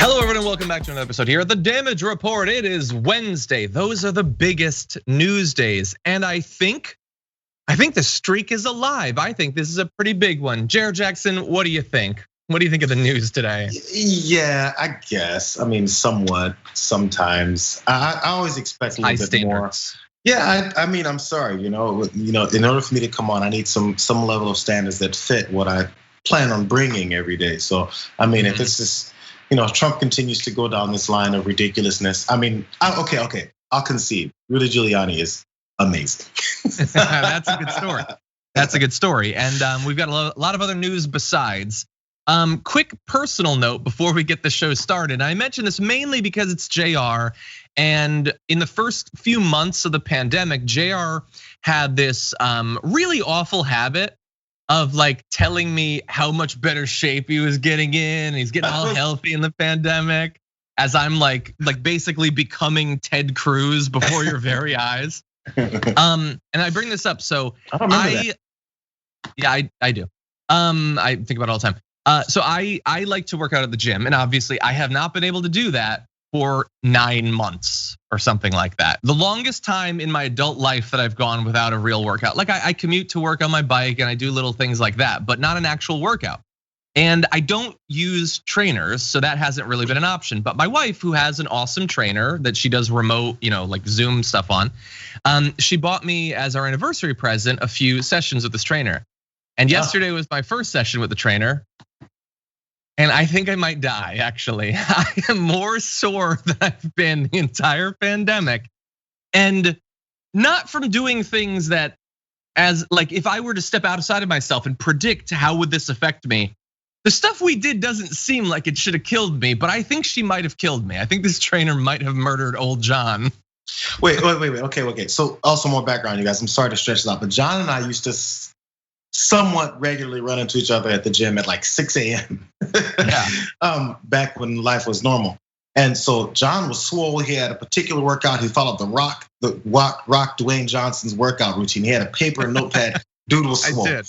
Hello everyone, welcome back to another episode here at the Damage Report. It is Wednesday. Those are the biggest news days. And I think the streak is alive. I think this is a pretty big one. Jayar Jackson, what do you think? What do you think of the news today? Yeah, I guess. I mean, somewhat, sometimes. I always expect a little bit more. Yeah, I mean, I'm sorry, in order for me to come on, I need some level of standards that fit what I plan on bringing every day. So, I mean, if this is, if Trump continues to go down this line of ridiculousness, I mean, okay, I'll concede. Rudy Giuliani is amazing. That's a good story. That's a good story. And we've got a lot of other news besides. Quick personal note before we get the show started. I mention this mainly because it's Jayar. And in the first few months of the pandemic, Jayar had this really awful habit of like telling me how much better shape he was getting in. He's getting all healthy in the pandemic as I'm like basically becoming Ted Cruz before your very eyes. And I bring this up, so I don't remember that. Yeah, I do. I think about it all the time. So I like to work out at the gym, and obviously I have not been able to do that for 9 months or something like that. The longest time in my adult life that I've gone without a real workout. Like I commute to work on my bike and I do little things like that, but not an actual workout. And I don't use trainers, so that hasn't really been an option. But my wife, who has an awesome trainer that she does remote, like Zoom stuff on, she bought me as our anniversary present a few sessions with this trainer. And yesterday was my first session with the trainer. And I think I might die, actually. I am more sore than I've been the entire pandemic. And not from doing things that, as like if I were to step outside of myself and predict how would this affect me, the stuff we did doesn't seem like it should have killed me, but I think she might have killed me. I think this trainer might have murdered old John. Wait. Okay. So also more background, you guys. I'm sorry to stretch this out, but John and I used to somewhat regularly run into each other at the gym at like 6 a.m. Yeah. Back when life was normal. And so John was swole. He had a particular workout. He followed the Rock Dwayne Johnson's workout routine. He had a paper and notepad. Dude was swole. I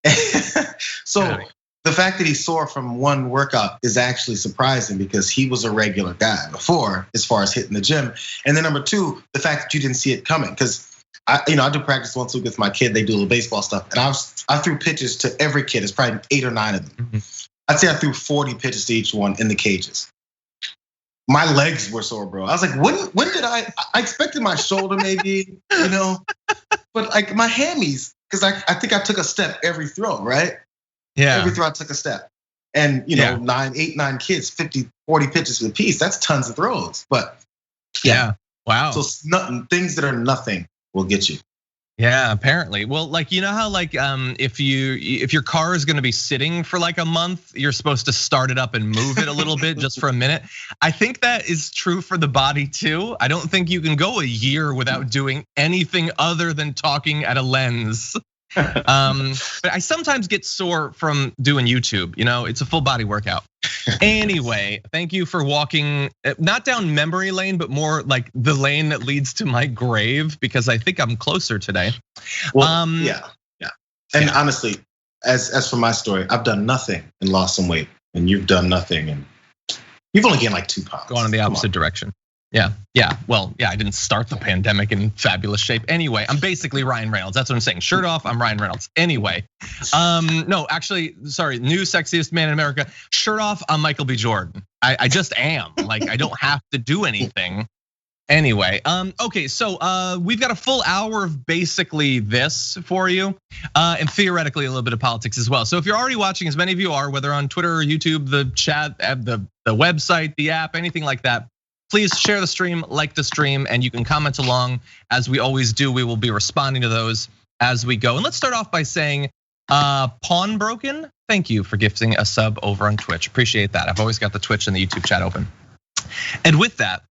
did. So the fact that he's sore from one workout is actually surprising because he was a regular guy before, as far as hitting the gym. And then number two, the fact that you didn't see it coming, because I do practice once a week with my kid. They do a little baseball stuff, and I threw pitches to every kid. It's probably 8 or 9 of them. I'd say I threw 40 pitches to each one in the cages. My legs were sore, bro. I was like, when did I expected my shoulder maybe, but like my hammies, because I think I took a step every throw, right? Yeah. Every throw I took a step. And 8, 9 kids, 50, 40 pitches a piece. That's tons of throws. But yeah. Wow. So things that are nothing will get you. Yeah, apparently. Well, like how like if your car is going to be sitting for like a month, you're supposed to start it up and move it a little bit just for a minute. I think that is true for the body too. I don't think you can go a year without doing anything other than talking at a lens. But I sometimes get sore from doing YouTube. It's a full body workout. Anyway, thank you for walking not down memory lane, but more like the lane that leads to my grave, because I think I'm closer today. Well, yeah. And honestly, as for my story, I've done nothing and lost some weight, and you've done nothing and you've only gained like 2 pounds. Going in the opposite direction. Yeah. Well, I didn't start the pandemic in fabulous shape. Anyway, I'm basically Ryan Reynolds. That's what I'm saying. Shirt off, I'm Ryan Reynolds. Anyway, no, actually, sorry, new sexiest man in America. Shirt off, I'm Michael B. Jordan. I just am. Like, I don't have to do anything. Anyway, okay, so we've got a full hour of basically this for you, and theoretically a little bit of politics as well. So if you're already watching, as many of you are, whether on Twitter or YouTube, the chat, the website, the app, anything like that, please share the stream, like the stream, and you can comment along as we always do. We will be responding to those as we go. And let's start off by saying, Pawnbroken, thank you for gifting a sub over on Twitch. Appreciate that. I've always got the Twitch and the YouTube chat open. And with that,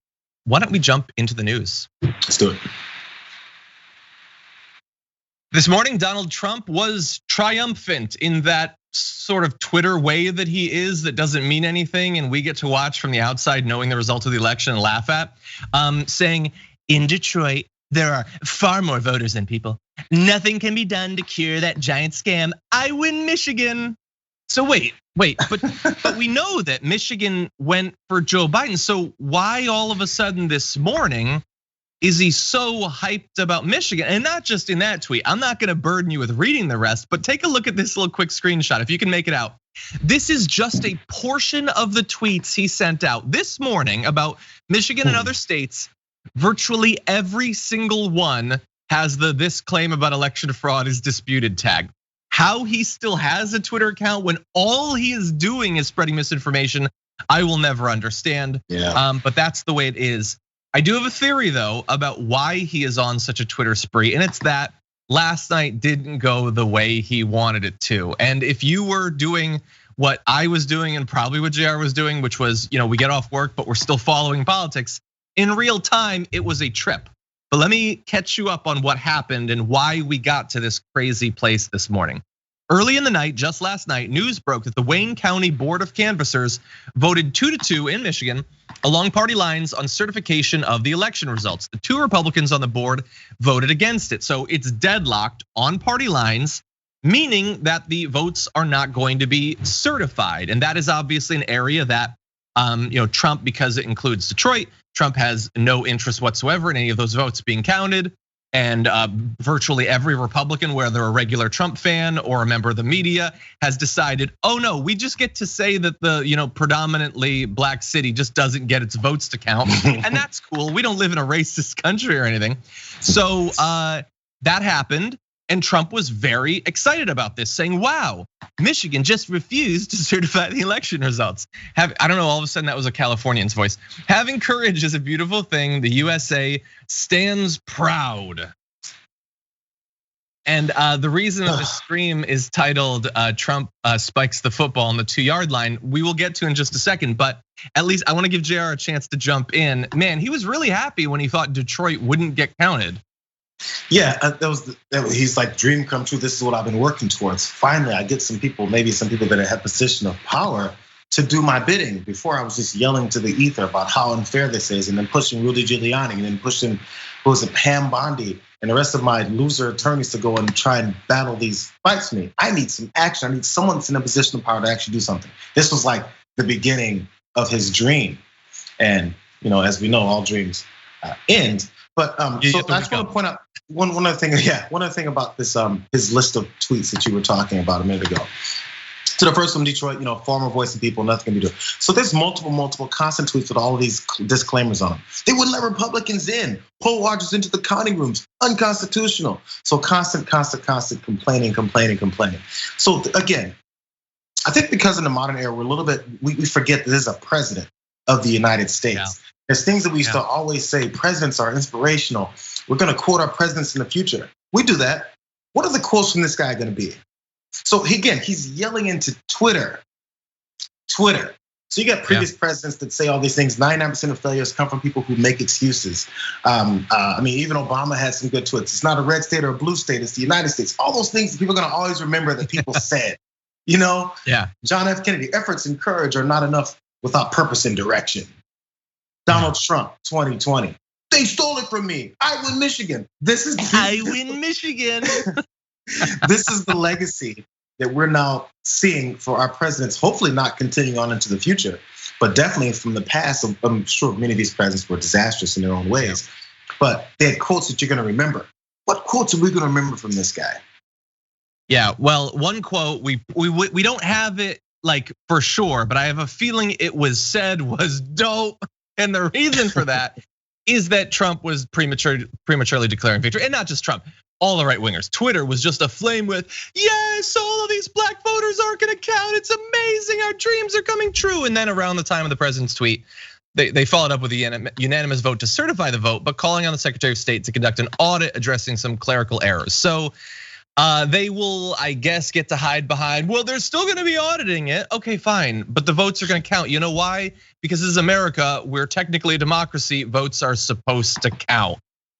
why don't we jump into the news? Let's do it. This morning, Donald Trump was triumphant in that sort of Twitter way that he is that doesn't mean anything, and we get to watch from the outside knowing the result of the election and laugh at, saying, in Detroit, there are far more voters than people. Nothing can be done to cure that giant scam. I win Michigan. So wait, but we know that Michigan went for Joe Biden. So why all of a sudden this morning is he so hyped about Michigan? And not just in that tweet. I'm not gonna burden you with reading the rest, but take a look at this little quick screenshot if you can make it out. This is just a portion of the tweets he sent out this morning about Michigan and other states. Virtually every single one has this claim about election fraud is disputed tag. How he still has a Twitter account when all he is doing is spreading misinformation, I will never understand. But that's the way it is. I do have a theory though about why he is on such a Twitter spree, and it's that last night didn't go the way he wanted it to. And if you were doing what I was doing and probably what Jayar was doing, which was, we get off work, but we're still following politics in real time, it was a trip. But let me catch you up on what happened and why we got to this crazy place this morning. Early in the night, just last night, news broke that the Wayne County Board of Canvassers voted 2-2 in Michigan along party lines on certification of the election results. The 2 Republicans on the board voted against it. So it's deadlocked on party lines, meaning that the votes are not going to be certified. And that is obviously an area that Trump, because it includes Detroit, Trump has no interest whatsoever in any of those votes being counted. And virtually every Republican, whether a regular Trump fan or a member of the media, has decided, oh no, we just get to say that the predominantly black city just doesn't get its votes to count, and that's cool. We don't live in a racist country or anything. So that happened, and Trump was very excited about this, saying, wow, Michigan just refused to certify the election results. I don't know, all of a sudden that was a Californian's voice. Having courage is a beautiful thing. The USA stands proud. And the reason of the stream is titled Trump spikes the football on the 2-yard line. We will get to in just a second, but at least I want to give Jayar a chance to jump in. Man, he was really happy when he thought Detroit wouldn't get counted. Yeah, he's like, dream come true. This is what I've been working towards. Finally, I get some people that have position of power to do my bidding. Before I was just yelling to the ether about how unfair this is, and then pushing Rudy Giuliani, and then pushing Pam Bondi and the rest of my loser attorneys to go and try and battle these fights for me. I need some action. I need someone that's in a position of power to actually do something. This was like the beginning of his dream, and as we know, all dreams end. But so I just want to point out one other thing. Yeah, one other thing about this his list of tweets that you were talking about a minute ago. To the first from Detroit, former voice of people, nothing can be done. So there's multiple constant tweets with all of these disclaimers on them. They wouldn't let Republicans in, poll watchers into the counting rooms, unconstitutional. So constant complaining. So again, I think because in the modern era, we forget that there's a president of the United States. Yeah. There's things that we used to always say, presidents are inspirational. We're gonna quote our presidents in the future. We do that. What are the quotes from this guy gonna be? So again, he's yelling into Twitter. So you got previous presidents that say all these things. 99% of failures come from people who make excuses. I mean, even Obama had some good tweets. It's not a red state or a blue state, it's the United States. All those things that people are gonna always remember that people said. Yeah. John F. Kennedy, efforts and courage are not enough without purpose and direction. Donald Trump, 2020. They stole it from me. I win Michigan. I win Michigan. This is the legacy that we're now seeing for our presidents, hopefully not continuing on into the future, but definitely from the past. I'm sure many of these presidents were disastrous in their own ways, but they had quotes that you're gonna remember. What quotes are we gonna remember from this guy? Yeah, well, one quote, we don't have it like for sure, but I have a feeling it was said was dope. And the reason for that is that Trump was prematurely declaring victory, and not just Trump, all the right wingers. Twitter was just aflame with, yes, all of these black voters aren't gonna count. It's amazing, our dreams are coming true. And then around the time of the president's tweet, they followed up with a unanimous vote to certify the vote, but calling on the Secretary of State to conduct an audit addressing some clerical errors. So they will, I guess, get to hide behind, well, they're still gonna be auditing it. Okay, fine, but the votes are gonna count. You know why? Because this is America, we're technically a democracy, votes are supposed to count.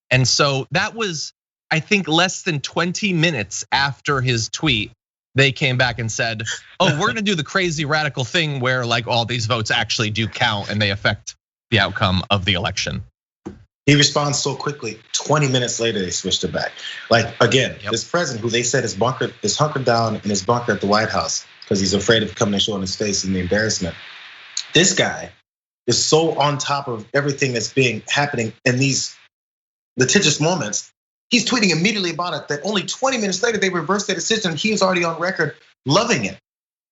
And so that was, I think, less than 20 minutes after his tweet, they came back and said, oh, we're gonna do the crazy radical thing where like all these votes actually do count and they affect the outcome of the election. He responds so quickly. 20 minutes later, they switched it back. Like again, this president who they said is hunkered down in his bunker at the White House. because he's afraid of coming and showing his face in the embarrassment. This guy is so on top of everything that's happening in these litigious moments. He's tweeting immediately about it that only 20 minutes later they reversed their decision. He is already on record loving it.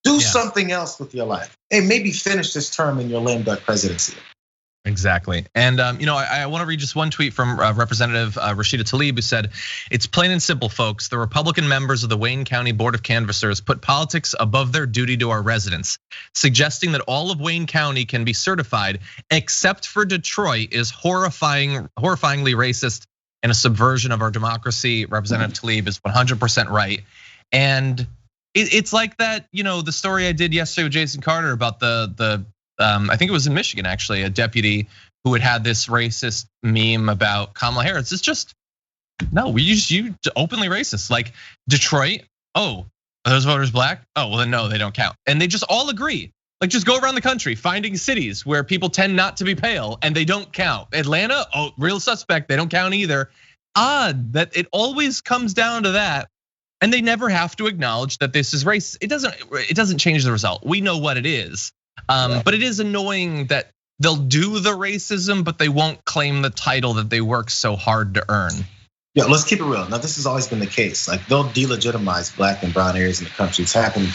Do something else with your life. Hey, maybe finish this term in your lame duck presidency. Exactly. And I want to read just one tweet from Representative Rashida Tlaib, who said, "It's plain and simple, folks. The Republican members of the Wayne County Board of Canvassers put politics above their duty to our residents. Suggesting that all of Wayne County can be certified except for Detroit is horrifyingly racist and a subversion of our democracy." Representative Tlaib is 100% right. And it's like that, the story I did yesterday with Jason Carter about the I think it was in Michigan, actually, a deputy who had this racist meme about Kamala Harris. It's just, no, you openly racist. Like Detroit, oh, are those voters black? Oh, well then no, they don't count. And they just all agree. Like just go around the country, finding cities where people tend not to be pale and they don't count. Atlanta, oh, real suspect, they don't count either. Odd that it always comes down to that. And they never have to acknowledge that this is race. It doesn't change the result. We know what it is. But it is annoying that they'll do the racism, but they won't claim the title that they work so hard to earn. Yeah, let's keep it real. Now, this has always been the case. Like they'll delegitimize black and brown areas in the country. It's happened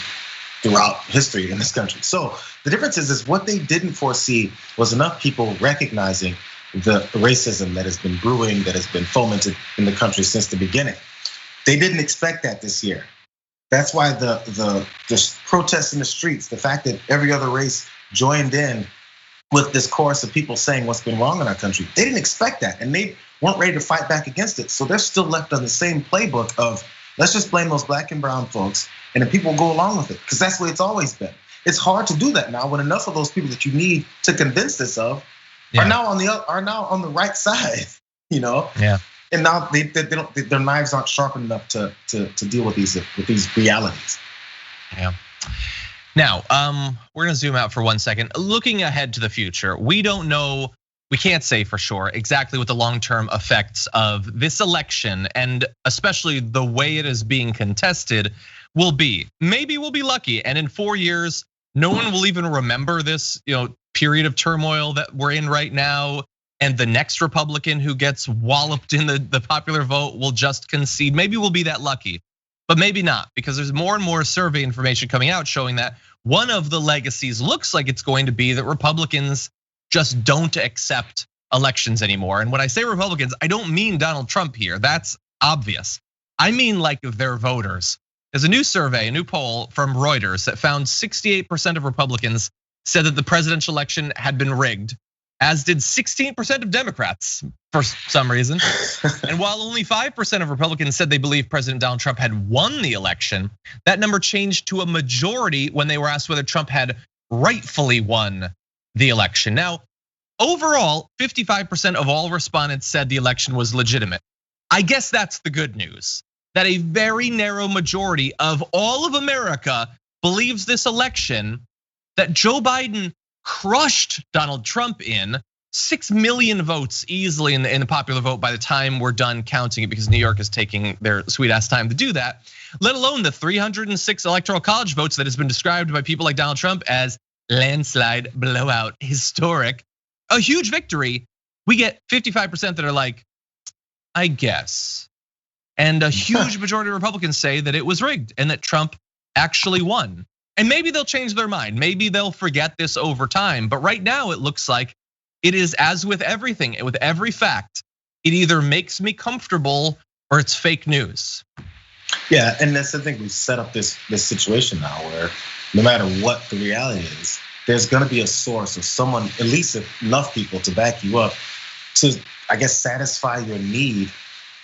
throughout history in this country. So the difference is what they didn't foresee was enough people recognizing the racism that has been brewing, that has been fomented in the country since the beginning. They didn't expect that this year. That's why the protests in the streets, the fact that every other race joined in with this chorus of people saying what's been wrong in our country, they didn't expect that, and they weren't ready to fight back against it. So they're still left on the same playbook of let's just blame those black and brown folks, and then people go along with it because that's the way it's always been. It's hard to do that now when enough of those people that you need to convince this of are now on the right side, Yeah. And now their knives aren't sharp enough to deal with these realities. Yeah. Now, we're gonna zoom out for 1 second. Looking ahead to the future, we don't know, we can't say for sure exactly what the long-term effects of this election and especially the way it is being contested will be. Maybe we'll be lucky, and in 4 years, no one will even remember this, period of turmoil that we're in right now. And the next Republican who gets walloped in the popular vote will just concede. Maybe we'll be that lucky, but maybe not, because there's more and more survey information coming out showing that one of the legacies looks like it's going to be that Republicans just don't accept elections anymore. And when I say Republicans, I don't mean Donald Trump here. That's obvious. I mean like their voters. There's a new survey, a new poll from Reuters that found 68% of Republicans said that the presidential election had been rigged, as did 16% of Democrats for some reason. And while only 5% of Republicans said they believe President Donald Trump had won the election, that number changed to a majority when they were asked whether Trump had rightfully won the election. Now, overall, 55% of all respondents said the election was legitimate. I guess that's the good news, that a very narrow majority of all of America believes this election that Joe Biden crushed Donald Trump in 6 million votes easily in the popular vote by the time we're done counting it, because New York is taking their sweet ass time to do that, let alone the 306 electoral college votes that has been described by people like Donald Trump as landslide, blowout, historic, a huge victory. We get 55% that are like, I guess. And a huge majority of Republicans say that it was rigged and that Trump actually won. And maybe they'll change their mind. Maybe they'll forget this over time. But right now it looks like it is, as with everything, with every fact, it either makes me comfortable or it's fake news. Yeah, and that's the thing. We've set up this situation now where no matter what the reality is, there's gonna be a source of someone, at least enough people to back you up to, I guess, satisfy your need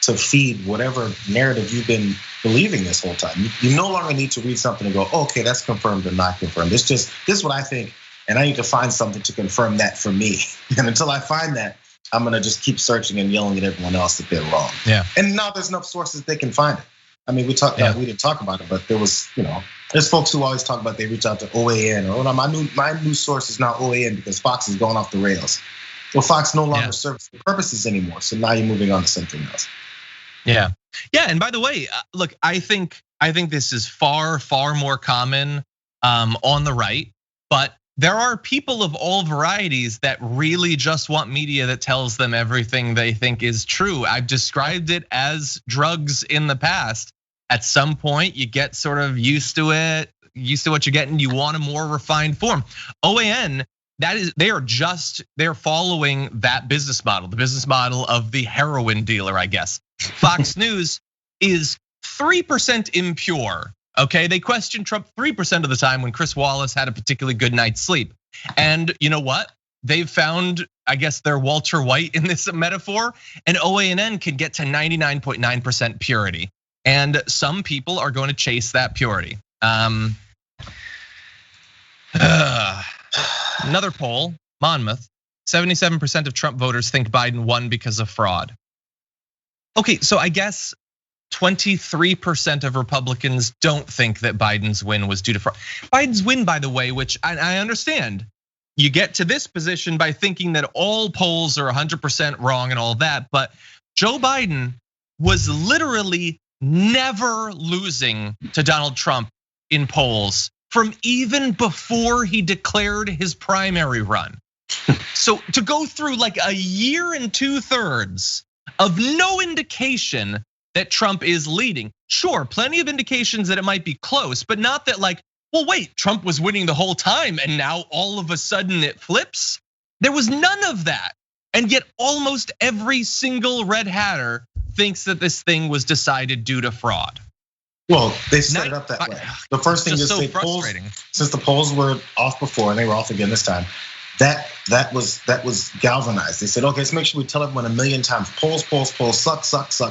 to feed whatever narrative you've been believing this whole time. You no longer need to read something and go, okay, that's confirmed or not confirmed. This is what I think, and I need to find something to confirm that for me. And until I find that, I'm gonna just keep searching and yelling at everyone else that they're wrong. Yeah. And now there's enough sources they can find it. I mean, we didn't talk about it, but there was, there's folks who always talk about they reach out to OAN or my news source is now OAN because Fox is going off the rails. Well, Fox no longer serves the purposes anymore. So now you're moving on to something else. Yeah. And by the way, look, I think this is far more common on the right, but there are people of all varieties that really just want media that tells them everything they think is true. I've described it as drugs in the past. At some point, you get sort of used to it, used to what you're getting. You want a more refined form. OAN, they're following that business model, the business model of the heroin dealer, I guess. Fox News is 3% impure. Okay, they question Trump 3% of the time when Chris Wallace had a particularly good night's sleep. And you know what? They've found, I guess, their Walter White in this metaphor, and OANN can get to 99.9% purity. And some people are going to chase that purity. Another poll, Monmouth, 77% of Trump voters think Biden won because of fraud. Okay, so I guess 23% of Republicans don't think that Biden's win was due to fraud. Biden's win, by the way, which I understand, you get to this position by thinking that all polls are 100% wrong and all that, but Joe Biden was literally never losing to Donald Trump in polls from even before he declared his primary run. So to go through like a year and 2/3 of no indication that Trump is leading. Sure, plenty of indications that it might be close, but not that like, well, wait, Trump was winning the whole time and now all of a sudden it flips. There was none of that. And yet almost every single red hatter thinks that this thing was decided due to fraud. Well, they set it up that way. The first thing is so say polls, since the polls were off before and they were off again this time, that was galvanized. They said, okay, let's make sure we tell everyone a million times, polls suck,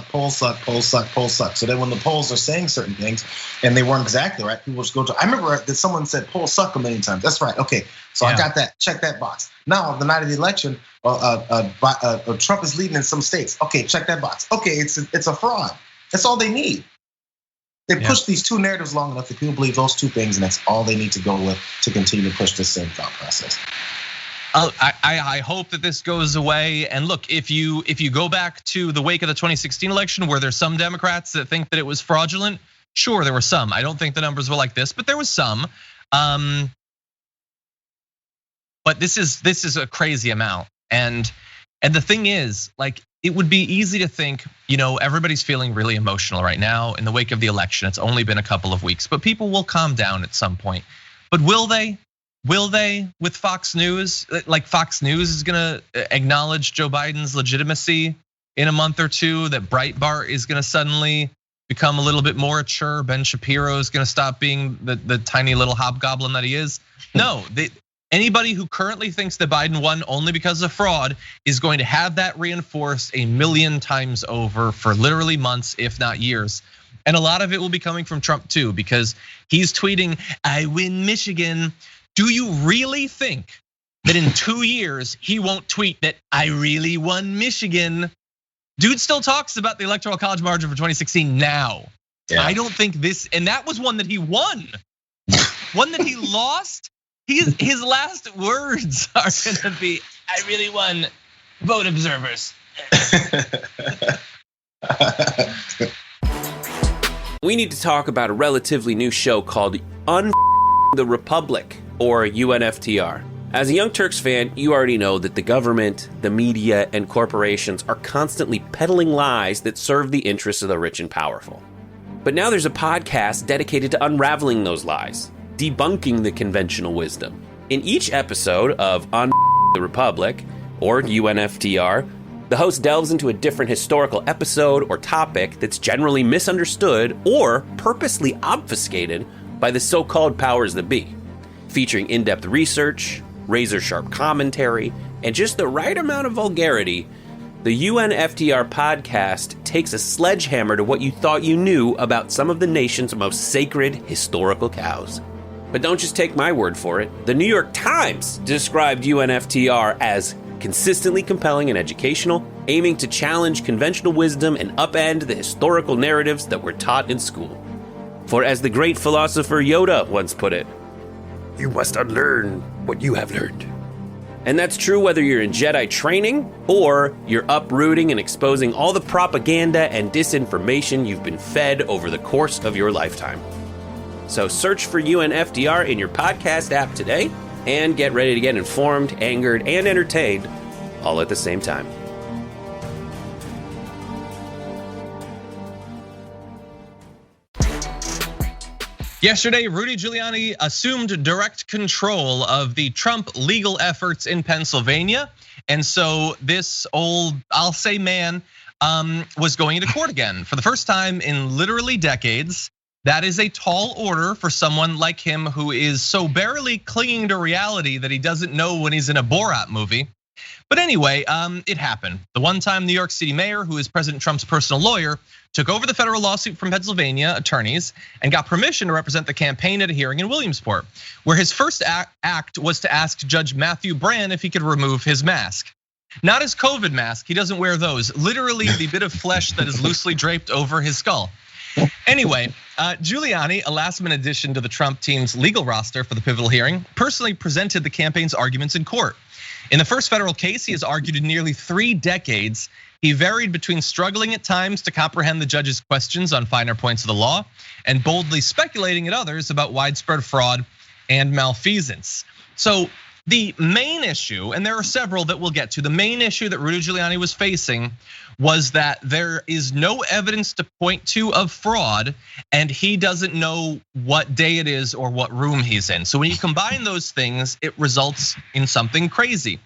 polls suck. So then when the polls are saying certain things and they weren't exactly right, people just go to, I remember that someone said polls suck a million times. That's right, okay, so I got that, check that box. Now, the night of the election, Trump is leading in some states. Okay, check that box. Okay, it's a fraud. That's all they need. They push these two narratives long enough that people believe those two things, and that's all they need to go with to continue to push this same thought process. I hope that this goes away. And look, if you go back to the wake of the 2016 election, where there's some Democrats that think that it was fraudulent, sure, there were some. I don't think the numbers were like this, but there was some. But this is a crazy amount. And the thing is, like, it would be easy to think, everybody's feeling really emotional right now in the wake of the election. It's only been a couple of weeks, but people will calm down at some point. But will they? Will they with Fox News? Like Fox News is gonna acknowledge Joe Biden's legitimacy in a month or two, that Breitbart is gonna suddenly become a little bit more mature. Ben Shapiro is gonna stop being the tiny little hobgoblin that he is. No, anybody who currently thinks that Biden won only because of fraud is going to have that reinforced a million times over for literally months, if not years. And a lot of it will be coming from Trump too, because he's tweeting, "I win Michigan." Do you really think that in 2 years he won't tweet that I really won Michigan? Dude still talks about the Electoral College margin for 2016 now. Yeah. I don't think this, and that was one that he won. One that he lost, his last words are gonna be, I really won, vote observers. We need to talk about a relatively new show called the Republic, or UNFTR. As a Young Turks fan, you already know that the government, the media, and corporations are constantly peddling lies that serve the interests of the rich and powerful. But now there's a podcast dedicated to unraveling those lies, debunking the conventional wisdom. In each episode of On the Republic, or UNFTR, the host delves into a different historical episode or topic that's generally misunderstood or purposely obfuscated by the so-called powers that be. Featuring in-depth research, razor-sharp commentary, and just the right amount of vulgarity, the UNFTR podcast takes a sledgehammer to what you thought you knew about some of the nation's most sacred historical cows. But don't just take my word for it. The New York Times described UNFTR as consistently compelling and educational, aiming to challenge conventional wisdom and upend the historical narratives that were taught in school. For as the great philosopher Yoda once put it, you must unlearn what you have learned. And that's true whether you're in Jedi training or you're uprooting and exposing all the propaganda and disinformation you've been fed over the course of your lifetime. So search for UNFDR in your podcast app today and get ready to get informed, angered, and entertained all at the same time. Yesterday, Rudy Giuliani assumed direct control of the Trump legal efforts in Pennsylvania. And so this old, I'll say man, was going into court again for the first time in literally decades. That is a tall order for someone like him who is so barely clinging to reality that he doesn't know when he's in a Borat movie. But anyway, it happened. The one-time New York City mayor, who is President Trump's personal lawyer, took over the federal lawsuit from Pennsylvania attorneys and got permission to represent the campaign at a hearing in Williamsport, where his first act was to ask Judge Matthew Brann if he could remove his mask. Not his COVID mask, he doesn't wear those. Literally the bit of flesh that is loosely draped over his skull. Anyway, Giuliani, a last-minute addition to the Trump team's legal roster for the pivotal hearing, personally presented the campaign's arguments in court. In the first federal case, he has argued in nearly 3 decades. He varied between struggling at times to comprehend the judge's questions on finer points of the law and boldly speculating at others about widespread fraud and malfeasance. So the main issue, and there are several that we'll get to, the main issue that Rudy Giuliani was facing was that there is no evidence to point to of fraud, and he doesn't know what day it is or what room he's in. So when you combine those things, it results in something crazy.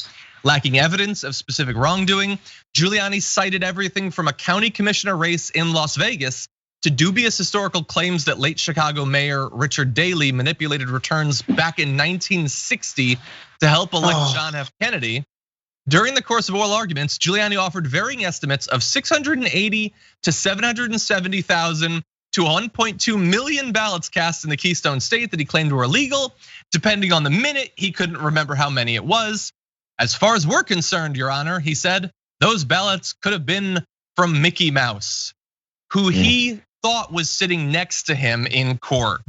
Lacking evidence of specific wrongdoing, Giuliani cited everything from a county commissioner race in Las Vegas to dubious historical claims that late Chicago Mayor Richard Daley manipulated returns back in 1960 to help elect John F. Kennedy. During the course of oral arguments, Giuliani offered varying estimates of 680 to 770,000 to 1.2 million ballots cast in the Keystone State that he claimed were illegal. Depending on the minute, he couldn't remember how many it was. As far as we're concerned, Your Honor, he said, those ballots could have been from Mickey Mouse, who he thought was sitting next to him in court.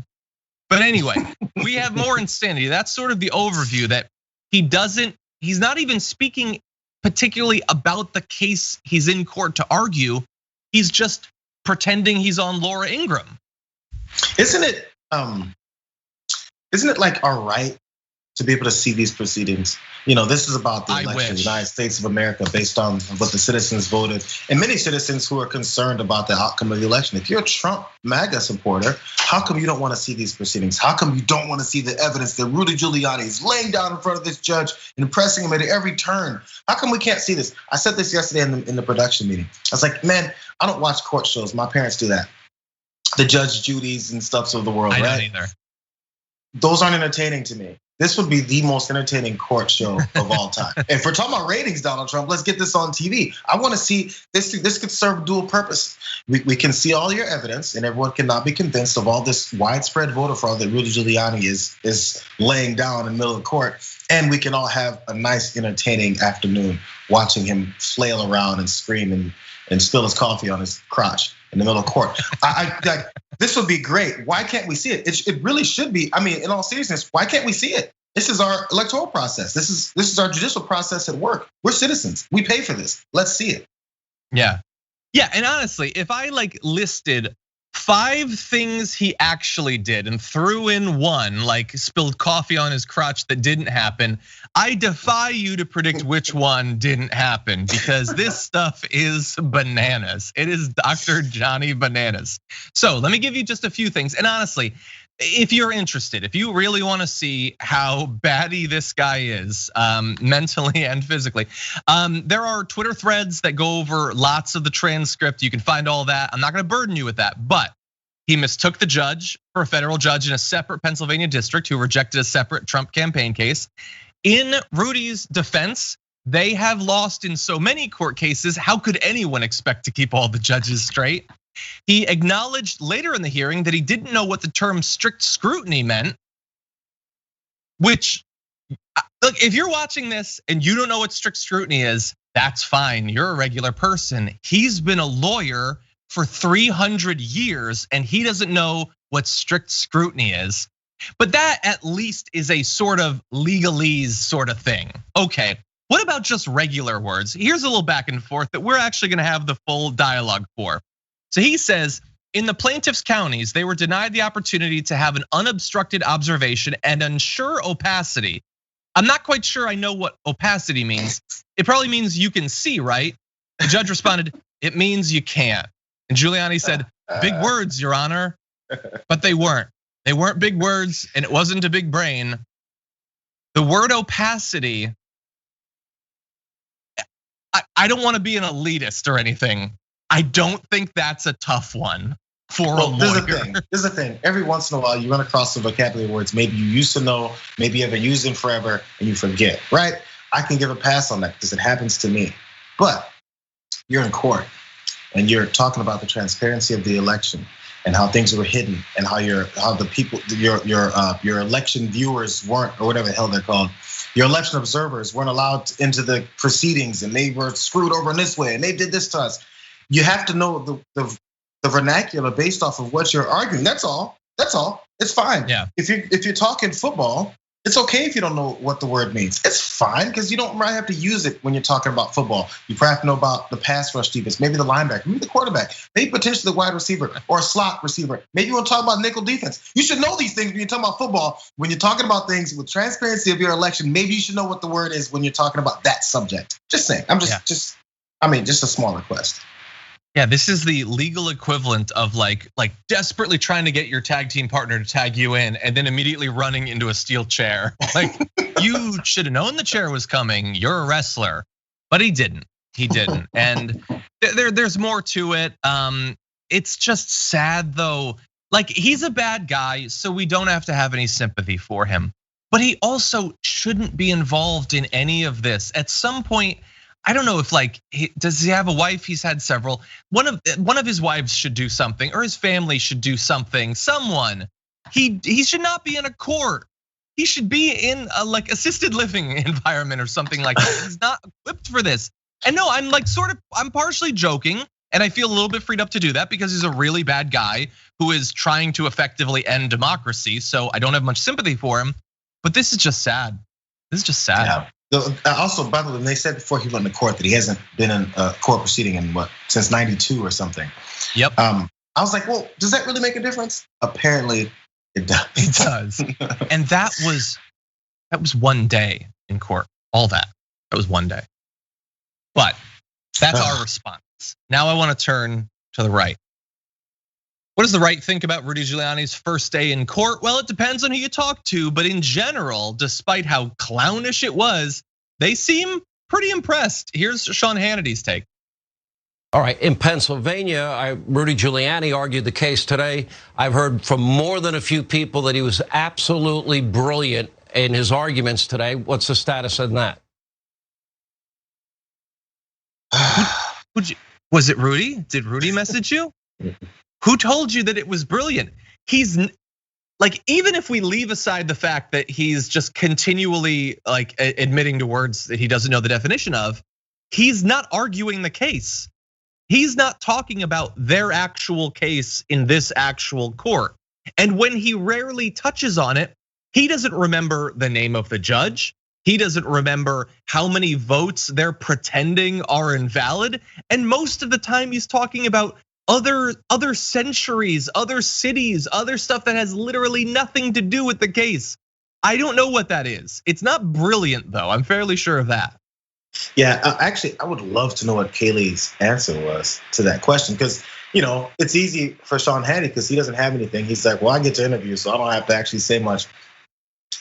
But anyway, we have more insanity. That's sort of the overview, that he's not even speaking particularly about the case he's in court to argue. He's just pretending he's on Laura Ingraham. Isn't it like our right to be able to see these proceedings? You know, this is about the election of the United States of America based on what the citizens voted. And many citizens who are concerned about the outcome of the election. If you're a Trump MAGA supporter, how come you don't want to see these proceedings? How come you don't want to see the evidence that Rudy Giuliani is laying down in front of this judge and impressing him at every turn? How come we can't see this? I said this yesterday in the production meeting. I was like, man, I don't watch court shows. My parents do that. The Judge Judys and stuffs of the world, right? I don't either. Those aren't entertaining to me. This would be the most entertaining court show of all time. If we're talking about ratings, Donald Trump, let's get this on TV. I want to see this. This could serve dual purpose. We can see all your evidence, and everyone cannot be convinced of all this widespread voter fraud that Rudy Giuliani is laying down in the middle of the court. And we can all have a nice, entertaining afternoon watching him flail around and scream and spill his coffee on his crotch in the middle of court. This would be great. Why can't we see it? It really should be. I mean, in all seriousness, why can't we see it? This is our electoral process. This is our judicial process at work. We're citizens. We pay for this. Let's see it. Yeah. And honestly, if I listed 5 things he actually did and threw in one, like spilled coffee on his crotch that didn't happen, I defy you to predict which one didn't happen, because this stuff is bananas. It is Dr. Johnny Bananas. So let me give you just a few things. And honestly, if you're interested, if you really want to see how batty this guy is, mentally and physically, there are Twitter threads that go over lots of the transcript. You can find all that. I'm not going to burden you with that, but he mistook the judge for a federal judge in a separate Pennsylvania district who rejected a separate Trump campaign case. In Rudy's defense, they have lost in so many court cases. How could anyone expect to keep all the judges straight? He acknowledged later in the hearing that he didn't know what the term strict scrutiny meant, which, look, if you're watching this and you don't know what strict scrutiny is, that's fine. You're a regular person. He's been a lawyer for 300 years and he doesn't know what strict scrutiny is. But that at least is a sort of legalese sort of thing. Okay, what about just regular words? Here's a little back and forth that we're actually gonna have the full dialogue for. So he says, in the plaintiff's counties, they were denied the opportunity to have an unobstructed observation and ensure opacity. I'm not quite sure I know what opacity means. It probably means you can see, right? The judge responded, it means you can't. And Giuliani said, big words, Your Honor. But they weren't. They weren't big words, and it wasn't a big brain. The word opacity, I don't want to be an elitist or anything. I don't think that's a tough one for a lawyer. There's a thing. Every once in a while, you run across some vocabulary words maybe you used to know, maybe you haven't used them forever, and you forget, right? I can give a pass on that because it happens to me. But you're in court, and you're talking about the transparency of the election and how things were hidden, and how the people, your election viewers weren't, or whatever the hell they're called, your election observers weren't allowed into the proceedings, and they were screwed over in this way, and they did this to us. You have to know the vernacular based off of what you're arguing. That's all. It's fine. Yeah. If you're talking football, it's okay if you don't know what the word means. It's fine because you don't really have to use it when you're talking about football. You probably have to know about the pass rush defense, maybe the linebacker, maybe the quarterback, maybe potentially the wide receiver or a slot receiver. Maybe you want to talk about nickel defense. You should know these things when you're talking about football. When you're talking about things with transparency of your election, maybe you should know what the word is when you're talking about that subject. Just saying. Just a small request. Yeah, this is the legal equivalent of like desperately trying to get your tag team partner to tag you in and then immediately running into a steel chair. Like, you should have known the chair was coming. You're a wrestler. But he didn't. And there's more to it. It's just sad though. Like, he's a bad guy, so we don't have to have any sympathy for him. But he also shouldn't be involved in any of this. At some point, I don't know if does he have a wife? He's had several. One of his wives should do something, or his family should do something. Someone. He should not be in a court. He should be in a assisted living environment or something like that. He's not equipped for this. And no, I'm partially joking, and I feel a little bit freed up to do that because he's a really bad guy who is trying to effectively end democracy. So I don't have much sympathy for him. But this is just sad. Yeah. Also, by the way, they said before he went to court that he hasn't been in a court proceeding in since '92 or something. Yep. I was like, well, does that really make a difference? Apparently, it does. It does. And that was one day in court. All that was one day. But that's our response. Now I want to turn to the right. What does the right think about Rudy Giuliani's first day in court? Well, it depends on who you talk to, but in general, despite how clownish it was, they seem pretty impressed. Here's Sean Hannity's take. All right, in Pennsylvania, Rudy Giuliani argued the case today. I've heard from more than a few people that he was absolutely brilliant in his arguments today. What's the status on that? Was it Rudy? Did Rudy message you? Who told you that it was brilliant? He's even if we leave aside the fact that he's just continually admitting to words that he doesn't know the definition of, he's not arguing the case. He's not talking about their actual case in this actual court. And when he rarely touches on it, he doesn't remember the name of the judge. He doesn't remember how many votes they're pretending are invalid. And most of the time he's talking about other centuries, other cities, other stuff that has literally nothing to do with the case. I don't know what that is. It's not brilliant though. I'm fairly sure of that. Yeah, actually, I would love to know what Kayleigh's answer was to that question because it's easy for Sean Hannity because he doesn't have anything. He's like, well, I get to interview, so I don't have to actually say much.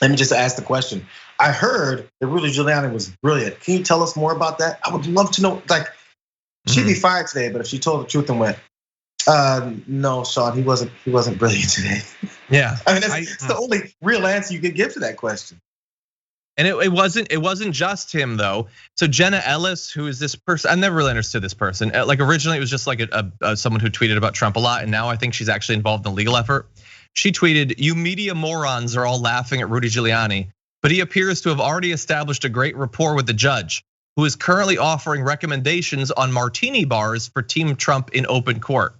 Let me just ask the question. I heard that Rudy Giuliani was brilliant. Can you tell us more about that? I would love to know. She'd be fired today, but if she told the truth and went, no, Sean, he wasn't brilliant today. Yeah, I mean that's the only real answer you could give to that question. And it wasn't just him though. So Jenna Ellis, who is this person, I never really understood this person. Originally it was just someone who tweeted about Trump a lot, and now I think she's actually involved in a legal effort. She tweeted, "You media morons are all laughing at Rudy Giuliani, but he appears to have already established a great rapport with the judge, who is currently offering recommendations on martini bars for Team Trump in open court."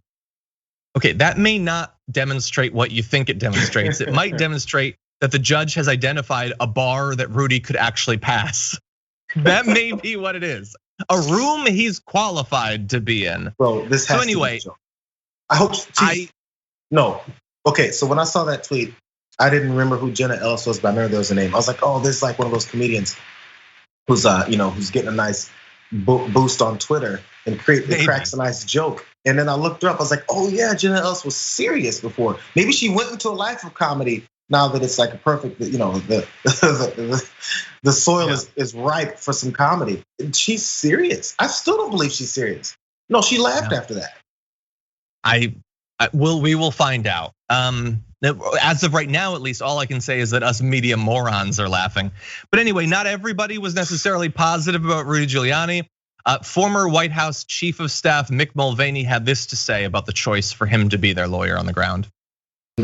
Okay, that may not demonstrate what you think it demonstrates. It might demonstrate that the judge has identified a bar that Rudy could actually pass. That may be what it is. A room he's qualified to be in. Bro, this has so anyway, I hope. No. Okay, so when I saw that tweet, I didn't remember who Jenna Ellis was, but I remember there was a name. I was like, oh, this is like one of those comedians who's who's getting a nice boost on Twitter and cracks a nice joke. And then I looked her up. I was like, oh yeah, Jenna Ellis was serious before. Maybe she went into a life of comedy. Now that it's like a perfect, the soil is ripe for some comedy. And she's serious. I still don't believe she's serious. No, she laughed after that. We will find out. As of right now, at least, all I can say is that us media morons are laughing. But anyway, not everybody was necessarily positive about Rudy Giuliani. Former White House Chief of Staff Mick Mulvaney had this to say about the choice for him to be their lawyer on the ground.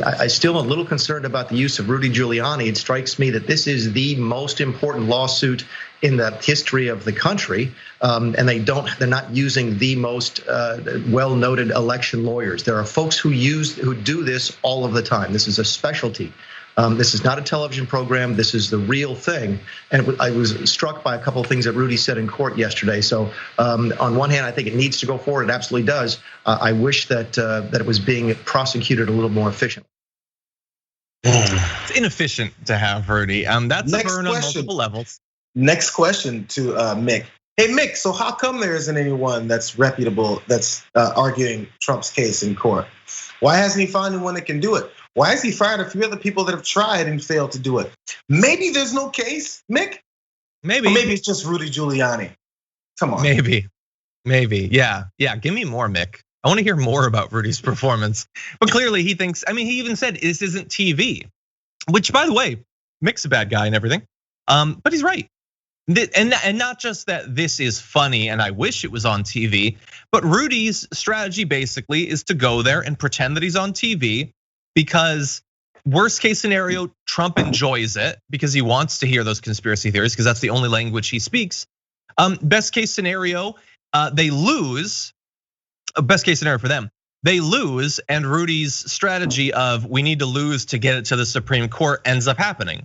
I still am a little concerned about the use of Rudy Giuliani. It strikes me that this is the most important lawsuit in the history of the country, and they're not using the most well-noted election lawyers. There are folks who do this all of the time. This is a specialty. This is not a television program. This is the real thing. And I was struck by a couple of things that Rudy said in court yesterday. So on one hand, I think it needs to go forward. It absolutely does. I wish that it was being prosecuted a little more efficiently. It's inefficient to have Rudy. That's a burn on multiple levels. Next question to Mick. Hey Mick, so how come there isn't anyone that's reputable that's arguing Trump's case in court? Why hasn't he found anyone that can do it? Why has he fired a few other people that have tried and failed to do it? Maybe there's no case, Mick. Maybe. Or maybe it's just Rudy Giuliani. Come on. Maybe. Yeah. Give me more, Mick. I want to hear more about Rudy's performance. But clearly he thinks, he even said this isn't TV, which by the way, Mick's a bad guy and everything. But he's right. And not just that this is funny and I wish it was on TV, but Rudy's strategy basically is to go there and pretend that he's on TV because worst case scenario, Trump enjoys it because he wants to hear those conspiracy theories because that's the only language he speaks. Best case scenario, they lose. Best case scenario for them, they lose, and Rudy's strategy of we need to lose to get it to the Supreme Court ends up happening.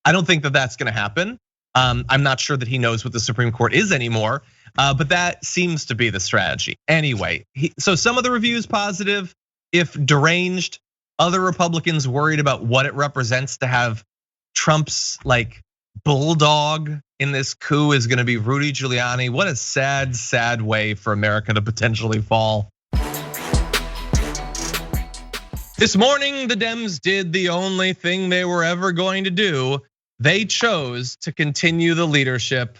I don't think that that's going to happen. I'm not sure that he knows what the Supreme Court is anymore, but that seems to be the strategy. Anyway, so some of the reviews positive. If deranged, other Republicans worried about what it represents to have Trump's like bulldog in this coup is going to be Rudy Giuliani. What a sad, sad way for America to potentially fall. This morning, the Dems did the only thing they were ever going to do. They chose to continue the leadership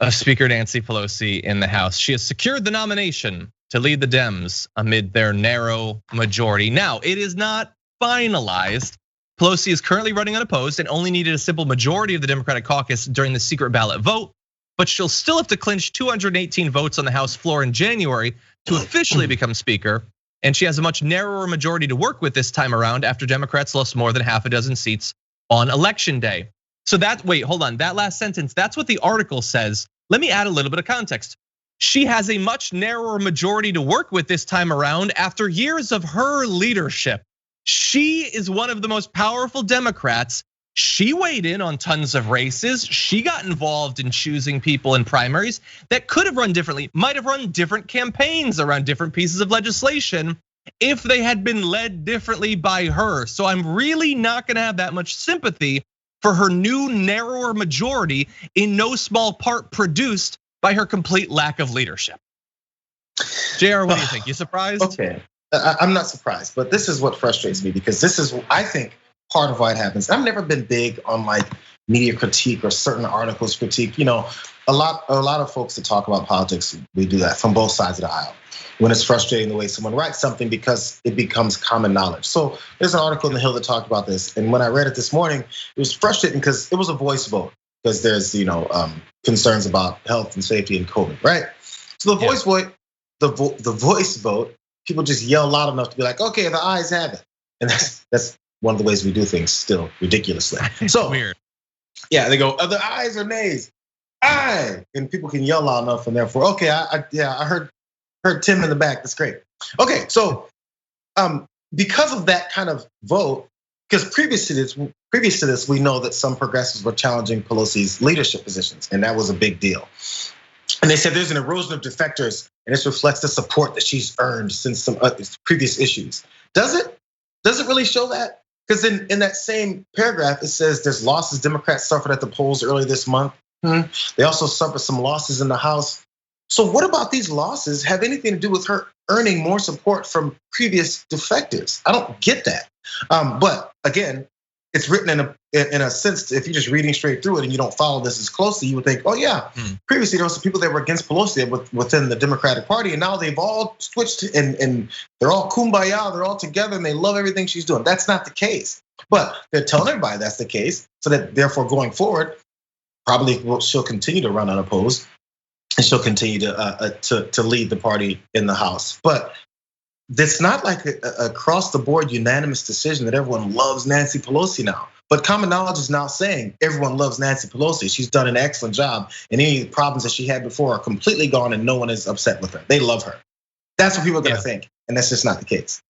of Speaker Nancy Pelosi in the House. She has secured the nomination to lead the Dems amid their narrow majority. Now, it is not finalized. Pelosi is currently running unopposed and only needed a simple majority of the Democratic caucus during the secret ballot vote, but she'll still have to clinch 218 votes on the House floor in January to officially become Speaker. And she has a much narrower majority to work with this time around after Democrats lost more than half a dozen seats on election day. So hold on, that last sentence, that's what the article says. Let me add a little bit of context. She has a much narrower majority to work with this time around after years of her leadership. She is one of the most powerful Democrats. She weighed in on tons of races. She got involved in choosing people in primaries that could have run differently, might have run different campaigns around different pieces of legislation if they had been led differently by her. So I'm really not gonna have that much sympathy for her new narrower majority, in no small part produced by her complete lack of leadership. Jayar, what do you think? You surprised? Okay, I'm not surprised, but this is what frustrates me because this is, I think, part of why it happens. I've never been big on like media critique or certain articles critique. A lot of folks that talk about politics, we do that from both sides of the aisle. When it's frustrating the way someone writes something because it becomes common knowledge. So there's an article in The Hill that talked about this, and when I read it this morning, it was frustrating because it was a voice vote because there's concerns about health and safety and COVID, right? So the voice vote, the voice vote, people just yell loud enough to be like, okay, the ayes have it, and that's one of the ways we do things still ridiculously. So weird. Yeah, they go, the ayes or nays? Aye, and people can yell loud enough, and therefore, okay, I heard Tim in the back. That's great. Okay, so because of that kind of vote, because previous to this, we know that some progressives were challenging Pelosi's leadership positions, and that was a big deal. And they said there's an erosion of defectors, and this reflects the support that she's earned since some previous issues. Does it? Does it really show that? Because in that same paragraph, it says there's losses Democrats suffered at the polls earlier this month. They also suffered some losses in the House. So what about these losses have anything to do with her earning more support from previous defectors? I don't get that. But again, it's written in a sense, if you're just reading straight through it and you don't follow this as closely, you would think, oh yeah, previously there were some people that were against Pelosi within the Democratic Party, and now they've all switched and they're all kumbaya, they're all together, and they love everything she's doing. That's not the case. But they're telling everybody that's the case, so that therefore going forward, probably she'll continue to run unopposed, and she'll continue to lead the party in the House. But it's not like a across the board unanimous decision that everyone loves Nancy Pelosi now. But common knowledge is now saying everyone loves Nancy Pelosi. She's done an excellent job, and any problems that she had before are completely gone, and no one is upset with her. They love her. That's what people are gonna think, and that's just not the case.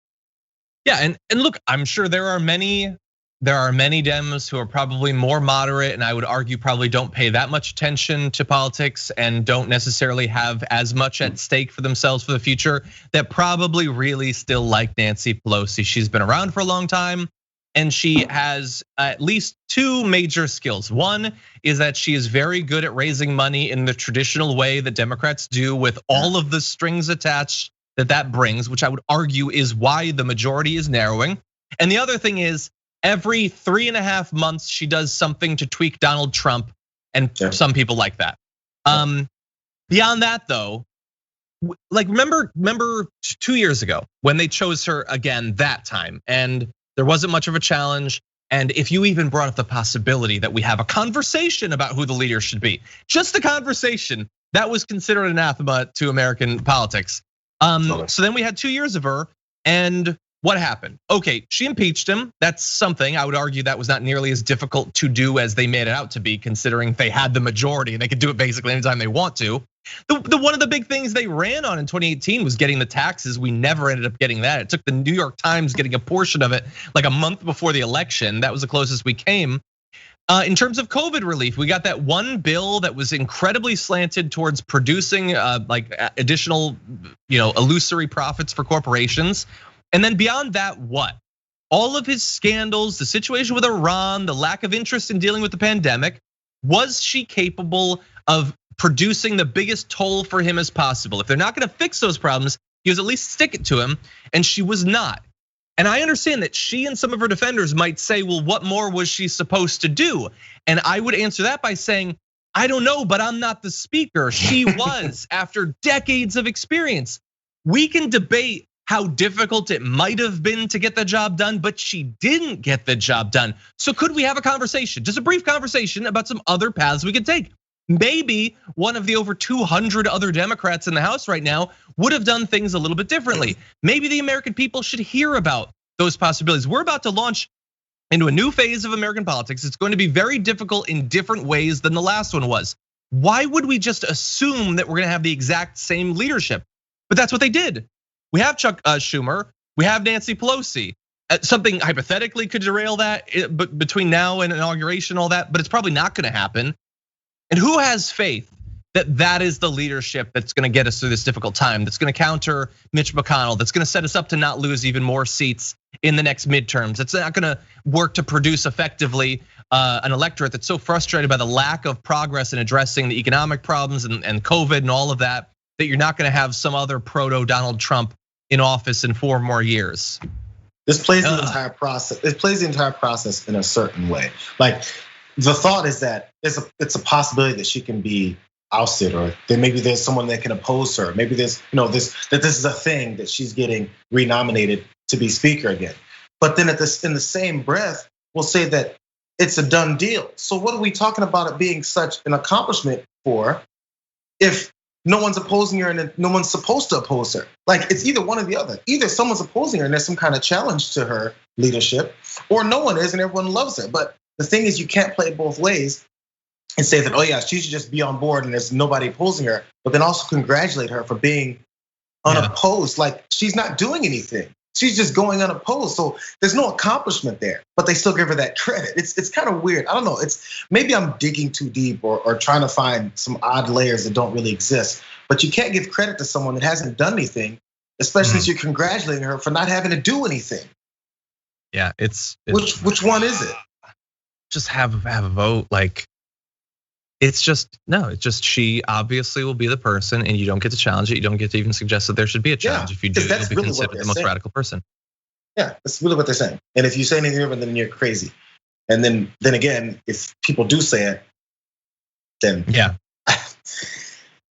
Yeah, and look, I'm sure there are many Dems who are probably more moderate, and I would argue probably don't pay that much attention to politics and don't necessarily have as much at stake for themselves for the future, that probably really still like Nancy Pelosi. She's been around for a long time, and she has at least two major skills. One is that she is very good at raising money in the traditional way that Democrats do, with all of the strings attached that brings, which I would argue is why the majority is narrowing. And the other thing is, every 3.5 months, she does something to tweak Donald Trump, and some people like that. Beyond that, though, like remember 2 years ago when they chose her again that time, and there wasn't much of a challenge. And if you even brought up the possibility that we have a conversation about who the leader should be, just the conversation, that was considered anathema to American politics. So then we had 2 years of her, and what happened? Okay, she impeached him. That's something. I would argue that was not nearly as difficult to do as they made it out to be, considering they had the majority and they could do it basically anytime they want to. One of the big things they ran on in 2018 was getting the taxes. We never ended up getting that. It took the New York Times getting a portion of it like a month before the election. That was the closest we came. In terms of COVID relief, we got that one bill that was incredibly slanted towards producing like additional, illusory profits for corporations. And then beyond that, what? All of his scandals, the situation with Iran, the lack of interest in dealing with the pandemic, was she capable of producing the biggest toll for him as possible? If they're not gonna fix those problems, he was at least stick it to him, and she was not. And I understand that she and some of her defenders might say, well, what more was she supposed to do? And I would answer that by saying, I don't know, but I'm not the speaker. She was, after decades of experience. We can debate how difficult it might have been to get the job done, but she didn't get the job done. So could we have a conversation, just a brief conversation about some other paths we could take? Maybe one of the over 200 other Democrats in the House right now would have done things a little bit differently. Maybe the American people should hear about those possibilities. We're about to launch into a new phase of American politics. It's going to be very difficult in different ways than the last one was. Why would we just assume that we're gonna have the exact same leadership? But that's what they did. We have Chuck Schumer, we have Nancy Pelosi. Something hypothetically could derail that, but between now and inauguration, all that, but it's probably not gonna happen. And who has faith that that is the leadership that's gonna get us through this difficult time, that's gonna counter Mitch McConnell, that's gonna set us up to not lose even more seats in the next midterms? It's not gonna work to produce effectively an electorate that's so frustrated by the lack of progress in addressing the economic problems and COVID and all of that, that you're not gonna have some other proto Donald Trump in office in 4 more years. This plays the entire process. It plays the entire process in a certain way. Like the thought is that it's a possibility that she can be ousted, or that maybe there's someone that can oppose her. Maybe there's that this is a thing that she's getting renominated to be speaker again. But then in the same breath, we'll say that it's a done deal. So what are we talking about it being such an accomplishment for, if no one's opposing her and no one's supposed to oppose her? Like it's either one or the other. Either someone's opposing her and there's some kind of challenge to her leadership, or no one is and everyone loves her. But the thing is, you can't play both ways and say that, oh yeah, she should just be on board and there's nobody opposing her, but then also congratulate her for being unopposed. Like she's not doing anything. She's just going unopposed. So there's no accomplishment there, but they still give her that credit. It's kind of weird. I don't know. It's maybe I'm digging too deep or trying to find some odd layers that don't really exist. But you can't give credit to someone that hasn't done anything, especially since you're congratulating her for not having to do anything. Yeah, it's which one is it? Just have a vote. Like, it's just she obviously will be the person, and you don't get to challenge it. You don't get to even suggest that there should be a challenge. If you do, you'll be considered the most radical person. Yeah, that's really what they're saying. And if you say anything different, then you're crazy. And then again, if people do say it, then yeah.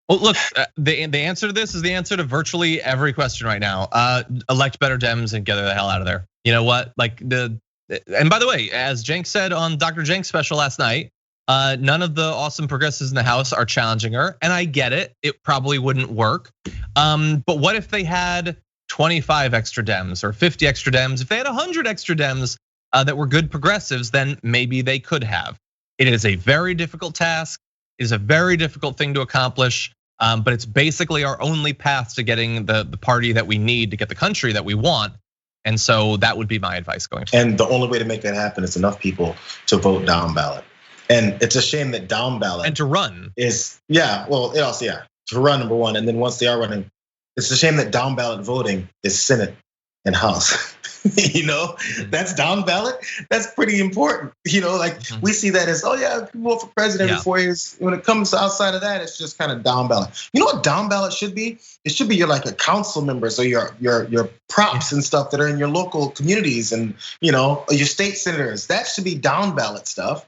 Well, look, the answer to this is the answer to virtually every question right now. Elect better Dems and get the hell out of there. You know what? Like and by the way, as Jenks said on Dr. Jenks' special last night, none of the awesome progressives in the House are challenging her, and I get it. It probably wouldn't work. But what if they had 25 extra Dems or 50 extra Dems? If they had 100 extra Dems that were good progressives, then maybe they could have. It is a very difficult task. It is a very difficult thing to accomplish. But it's basically our only path to getting the party that we need to get the country that we want. And so that would be my advice going forward. And the only way to make that happen is enough people to vote down ballot. And it's a shame that down ballot and to run is, well, it also, to run, number one. And then once they are running, it's a shame that down ballot voting is Senate and House. That's down ballot. That's pretty important. Like we see that as, people vote for president every 4 years. When it comes outside of that, it's just kind of down ballot. You know what down ballot should be? It should be your council members or your props and stuff that are in your local communities and your state senators. That should be down ballot stuff.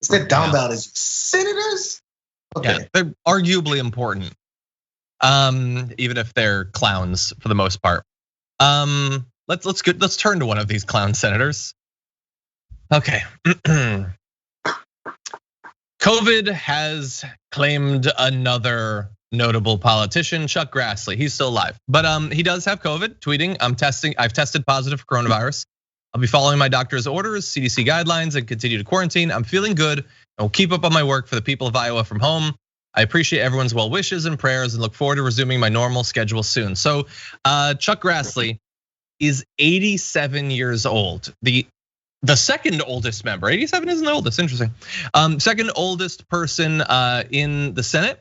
Instead, down ballot is senators. Okay, yeah, they're arguably important, even if they're clowns for the most part. Let's turn to one of these clown senators. Okay. COVID has claimed another notable politician, Chuck Grassley. He's still alive, but he does have COVID. Tweeting, I've tested positive for coronavirus. I'll be following my doctor's orders, CDC guidelines, and continue to quarantine. I'm feeling good. And will keep up on my work for the people of Iowa from home. I appreciate everyone's well wishes and prayers and look forward to resuming my normal schedule soon. So Chuck Grassley is 87 years old. The second oldest member, 87 isn't the oldest, interesting. Second oldest person in the Senate.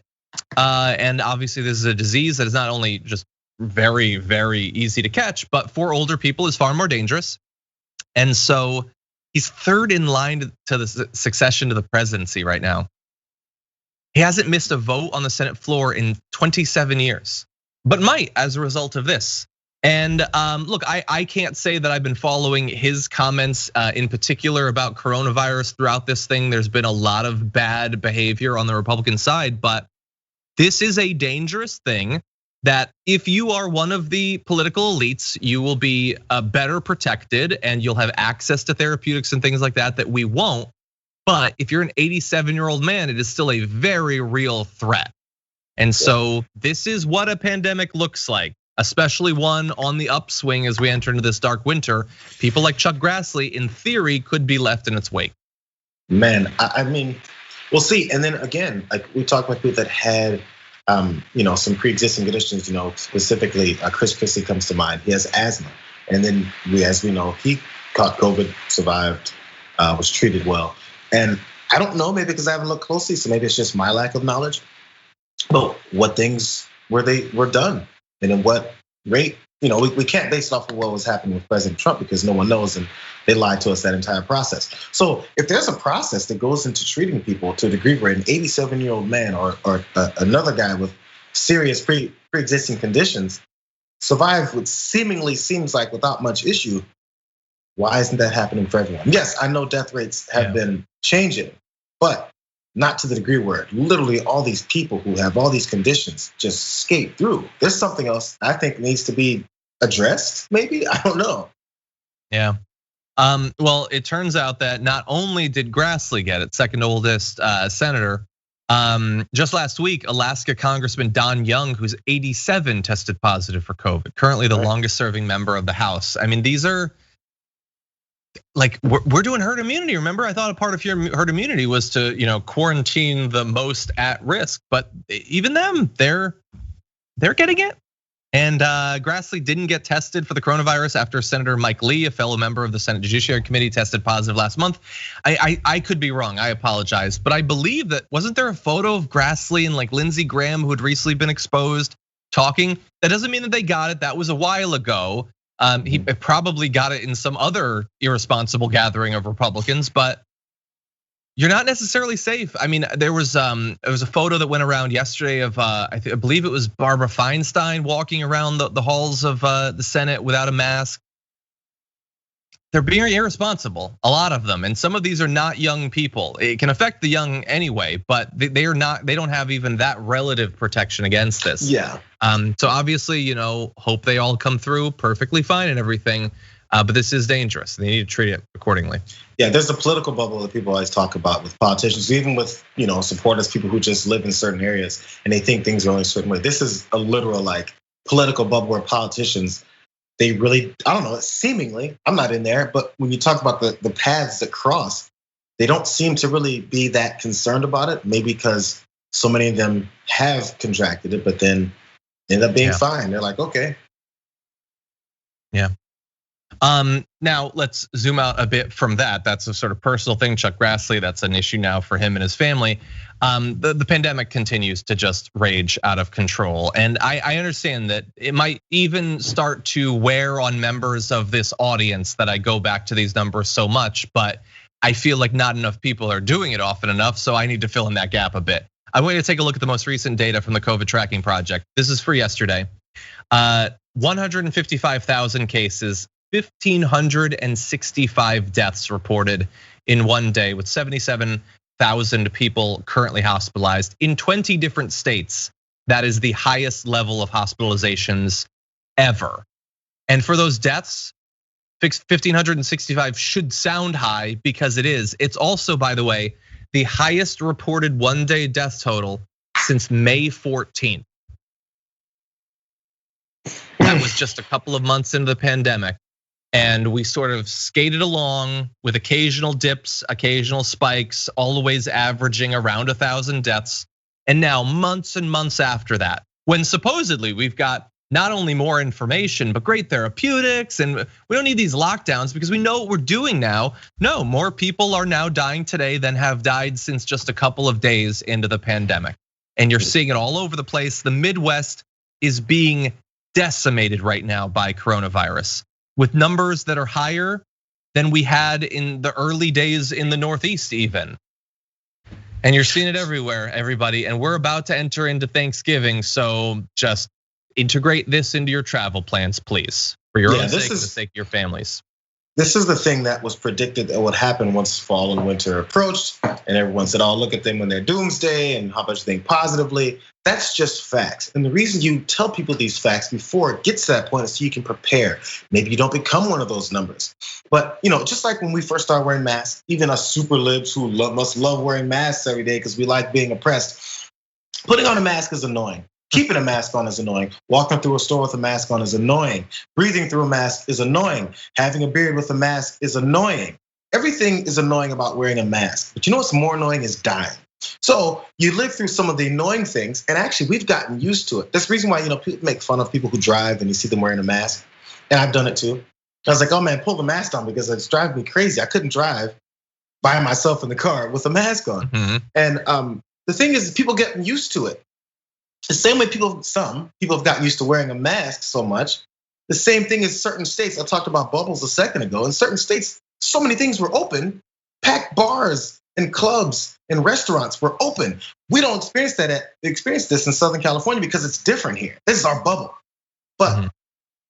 And obviously this is a disease that is not only just very, very easy to catch, but for older people is far more dangerous. And so he's third in line to the succession to the presidency right now. He hasn't missed a vote on the Senate floor in 27 years, but might as a result of this. And look, I can't say that I've been following his comments in particular about coronavirus throughout this thing. There's been a lot of bad behavior on the Republican side, but this is a dangerous thing that if you are one of the political elites, you will be better protected and you'll have access to therapeutics and things like that we won't. But if you're an 87-year-old man, it is still a very real threat. And so this is what a pandemic looks like, especially one on the upswing as we enter into this dark winter. People like Chuck Grassley, in theory, could be left in its wake. Man, I mean, we'll see. And then again, like we talk about people that had some pre-existing conditions, specifically Chris Christie comes to mind. He has asthma. And then as we know, he caught COVID, survived, was treated well. And I don't know, maybe because I haven't looked closely, so maybe it's just my lack of knowledge. But what things were done? And in what rate? We can't base it off of what was happening with President Trump because no one knows and they lied to us that entire process. So if there's a process that goes into treating people to a degree where an 87-year-old man or another guy with serious pre-existing conditions survive what seemingly seems like without much issue, why isn't that happening for everyone? Yes, I know death rates have been changing, but not to the degree where literally all these people who have all these conditions just skate through. There's something else I think needs to be addressed, maybe, I don't know. Yeah, well, it turns out that not only did Grassley get it, second oldest senator, just last week, Alaska Congressman Don Young, who's 87, tested positive for COVID, currently the longest serving member of the House. I mean, these are, like, we're doing herd immunity. Remember, I thought a part of your herd immunity was to quarantine the most at risk, but even them, they're getting it. And Grassley didn't get tested for the coronavirus after Senator Mike Lee, a fellow member of the Senate Judiciary Committee, tested positive last month. I could be wrong, I apologize. But I believe that, wasn't there a photo of Grassley and like Lindsey Graham who had recently been exposed talking? That doesn't mean that they got it, that was a while ago. He probably got it in some other irresponsible gathering of Republicans, but you're not necessarily safe. I mean, there was a photo that went around yesterday of I believe it was Barbara Feinstein walking around the halls of the Senate without a mask. They're being irresponsible, a lot of them, and some of these are not young people. It can affect the young anyway, but they are not. They don't have even that relative protection against this. Yeah. So obviously, hope they all come through perfectly fine and everything. But this is dangerous. They need to treat it accordingly. Yeah, there's a political bubble that people always talk about with politicians, even with supporters, people who just live in certain areas and they think things are only a certain way. This is a literal like political bubble where politicians, they really, I don't know, seemingly, I'm not in there, but when you talk about the paths that cross, they don't seem to really be that concerned about it. Maybe because so many of them have contracted it, but then end up being fine. They're like, okay. Yeah. Now let's zoom out a bit from that. That's a sort of personal thing. Chuck Grassley, that's an issue now for him and his family. The pandemic continues to just rage out of control. And I understand that it might even start to wear on members of this audience that I go back to these numbers so much, but I feel like not enough people are doing it often enough. So I need to fill in that gap a bit. I want you to take a look at the most recent data from the COVID tracking project. This is for yesterday. 155,000 cases, 1,565 deaths reported in one day, with 77,000 people currently hospitalized in 20 different states. That is the highest level of hospitalizations ever. And for those deaths, 1,565 should sound high because it is. It's also, by the way, the highest reported one-day death total since May 14th. That was just a couple of months into the pandemic. And we sort of skated along with occasional dips, occasional spikes, always averaging around 1,000 deaths. And now months and months after that, when supposedly we've got not only more information, but great therapeutics, and we don't need these lockdowns because we know what we're doing now. No, more people are now dying today than have died since just a couple of days into the pandemic. And you're seeing it all over the place. The Midwest is being decimated right now by coronavirus, with numbers that are higher than we had in the early days in the Northeast even. And you're seeing it everywhere, everybody. And we're about to enter into Thanksgiving, so just integrate this into your travel plans, please, for your own sake and the sake of your families. This is the thing that was predicted that would happen once fall and winter approached, and everyone said, "Oh, look at them when they're doomsday and how much they think positively." That's just facts. And the reason you tell people these facts before it gets to that point is so you can prepare. Maybe you don't become one of those numbers. But just like when we first started wearing masks, even us super libs who must love wearing masks every day because we like being oppressed, putting on a mask is annoying. Keeping a mask on is annoying. Walking through a store with a mask on is annoying. Breathing through a mask is annoying. Having a beard with a mask is annoying. Everything is annoying about wearing a mask. But you know what's more annoying is dying. So you live through some of the annoying things, and actually we've gotten used to it. That's the reason why people make fun of people who drive and you see them wearing a mask. And I've done it too. I was like, oh man, pull the mask on because it's driving me crazy. I couldn't drive by myself in the car with a mask on. Mm-hmm. And the thing is, people get used to it. The same way some people have gotten used to wearing a mask so much. The same thing as certain states. I talked about bubbles a second ago. In certain states, so many things were open. Packed bars and clubs and restaurants were open. We don't experience this in Southern California because it's different here. This is our bubble. But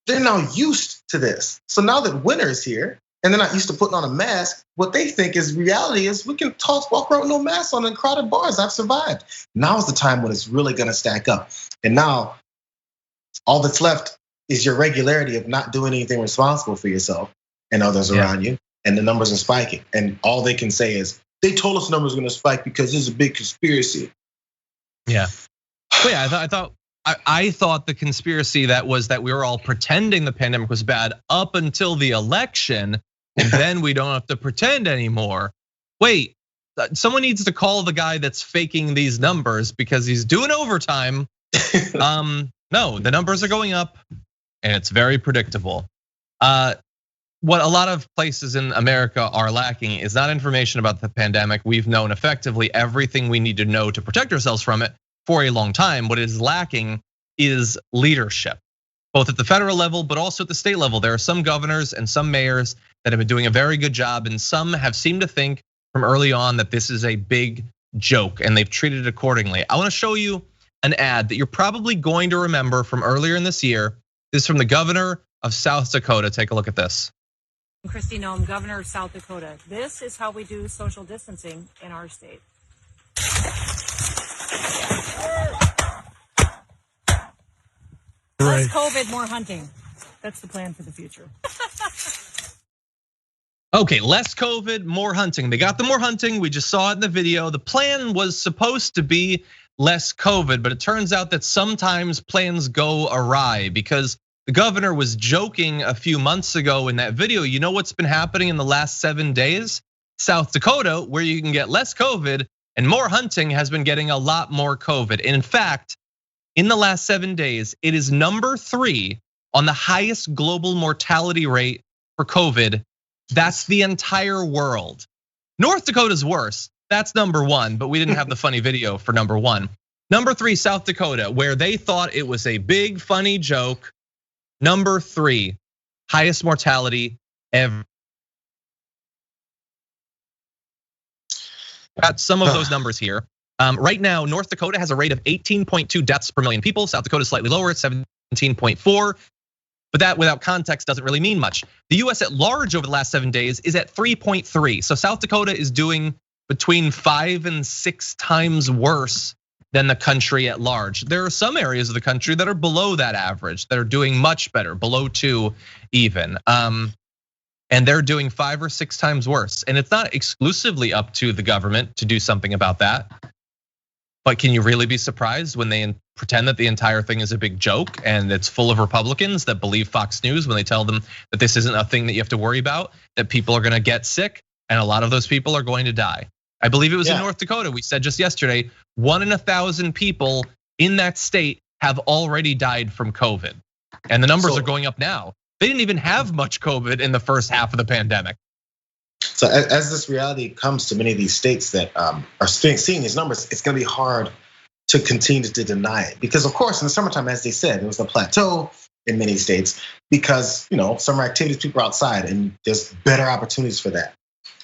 they're now used to this. So now that winter is here and they're not used to putting on a mask, what they think is reality is we can walk around with no mask on in crowded bars. I've survived. Now's the time when it's really gonna stack up. And now all that's left is your regularity of not doing anything responsible for yourself and others around you. And the numbers are spiking. And all they can say is, they told us numbers are gonna spike because this is a big conspiracy. Yeah. Well, yeah, I thought the conspiracy that was that we were all pretending the pandemic was bad up until the election. And then we don't have to pretend anymore. Wait, someone needs to call the guy that's faking these numbers because he's doing overtime. No, the numbers are going up, and it's very predictable. What a lot of places in America are lacking is not information about the pandemic. We've known effectively everything we need to know to protect ourselves from it for a long time. What is lacking is leadership, both at the federal level, but also at the state level. There are some governors and some mayors that have been doing a very good job, and some have seemed to think from early on that this is a big joke, and they've treated it accordingly. I wanna show you an ad that you're probably going to remember from earlier in this year. This is from the governor of South Dakota. Take a look at this. Kristi Noem, governor of South Dakota. This is how we do social distancing in our state. Less COVID, more hunting. That's the plan for the future. Okay, less COVID, more hunting. They got the more hunting. We just saw it in the video. The plan was supposed to be less COVID, but it turns out that sometimes plans go awry because the governor was joking a few months ago in that video. You know what's been happening in the last 7 days? South Dakota, where you can get less COVID and more hunting, has been getting a lot more COVID. And in fact, in the last 7 days, it is number 3 on the highest global mortality rate for COVID. That's the entire world. North Dakota's worse. That's number 1, but we didn't have the funny video for number 1. Number 3, South Dakota, where they thought it was a big funny joke. Number 3, highest mortality ever. Got some of those numbers here. Right now, North Dakota has a rate of 18.2 deaths per million people. South Dakota is slightly lower at 17.4. But that without context doesn't really mean much. The US at large over the last 7 days is at 3.3. So South Dakota is doing between 5 and 6 times worse than the country at large. There are some areas of the country that are below that average, that are doing much better, below 2 even. And they're doing 5 or 6 times worse. And it's not exclusively up to the government to do something about that. But can you really be surprised when they pretend that the entire thing is a big joke and it's full of Republicans that believe Fox News when they tell them that this isn't a thing that you have to worry about, that people are gonna get sick and a lot of those people are going to die? I believe it was in North Dakota. We said just yesterday, 1 in 1,000 people in that state have already died from COVID. And the numbers are going up now. They didn't even have much COVID in the first half of the pandemic. So as this reality comes to many of these states that are seeing these numbers, it's gonna be hard to continue to deny it. Because of course, in the summertime, as they said, there was a plateau in many states because summer activities, people are outside and there's better opportunities for that.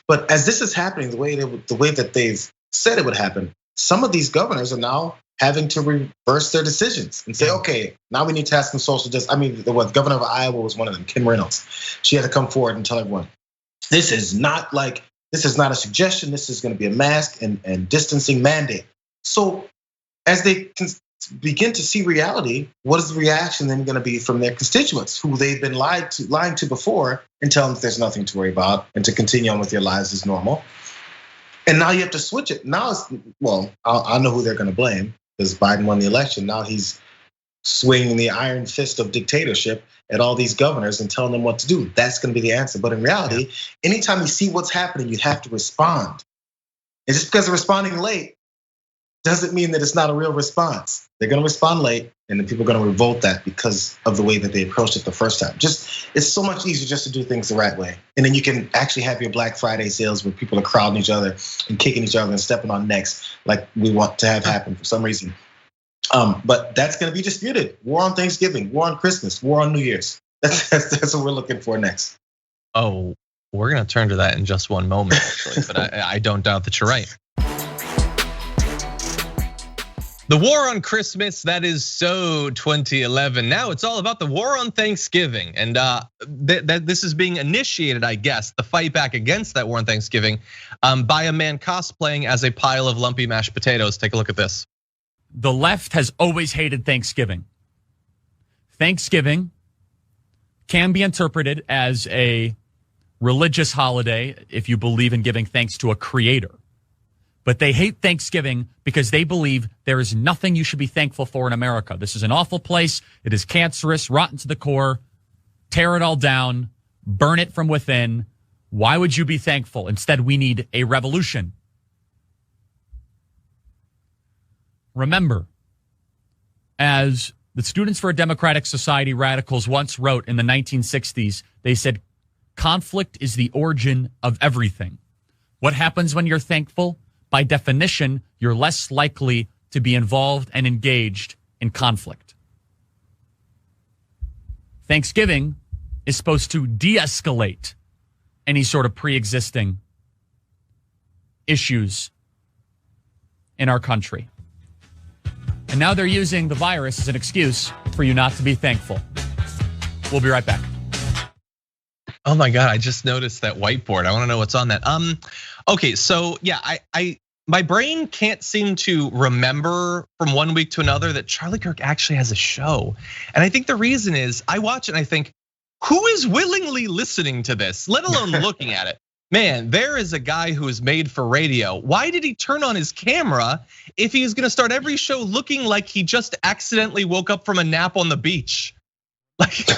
But as this is happening, the way that they've said it would happen, some of these governors are now having to reverse their decisions and say, okay, now we need to have some social justice. I mean, the governor of Iowa was one of them, Kim Reynolds. She had to come forward and tell everyone, this is not a suggestion. This is going to be a mask and distancing mandate. So as they begin to see reality, what is the reaction then going to be from their constituents who they've been lying to before and tell them that there's nothing to worry about and to continue on with their lives as normal? And now you have to switch it. Now I know who they're going to blame because Biden won the election. Now he's swinging the iron fist of dictatorship at all these governors and telling them what to do. That's going to be the answer. But in reality, anytime you see what's happening, you have to respond. And just because they're responding late doesn't mean that it's not a real response. They're going to respond late, and then people are going to revolt that because of the way that they approached it the first time. It's so much easier just to do things the right way. And then you can actually have your Black Friday sales where people are crowding each other and kicking each other and stepping on necks like we want to have happen for some reason. But that's going to be disputed. War on Thanksgiving, war on Christmas, war on New Year's. That's what we're looking for next. Oh, we're going to turn to that in just one moment, actually. But I don't doubt that you're right. The war on Christmas, that is so 2011. Now it's all about the war on Thanksgiving. And this is being initiated, I guess, the fight back against that war on Thanksgiving by a man cosplaying as a pile of lumpy mashed potatoes. Take a look at this. The left has always hated Thanksgiving. Thanksgiving can be interpreted as a religious holiday if you believe in giving thanks to a creator. But they hate Thanksgiving because they believe there is nothing you should be thankful for in America. This is an awful place. It is cancerous, rotten to the core. Tear it all down, burn it from within. Why would you be thankful? Instead, we need a revolution. Remember, as The Students for a Democratic Society radicals once wrote in the 1960s, they said, conflict is the origin of everything. What happens when you're thankful? By definition, you're less likely to be involved and engaged in conflict. Thanksgiving is supposed to de-escalate any sort of pre-existing issues in our country. And now they're using the virus as an excuse for you not to be thankful. We'll be right back. Oh my God, I just noticed that whiteboard. I want to know what's on that. Okay, so yeah, my brain can't seem to remember from one week to another that Charlie Kirk actually has a show. And I think the reason is I watch it and I think, who is willingly listening to this, let alone looking at it? Man, there is a guy who is made for radio. Why did he turn on his camera if he was gonna start every show looking like he just accidentally woke up from a nap on the beach? Like,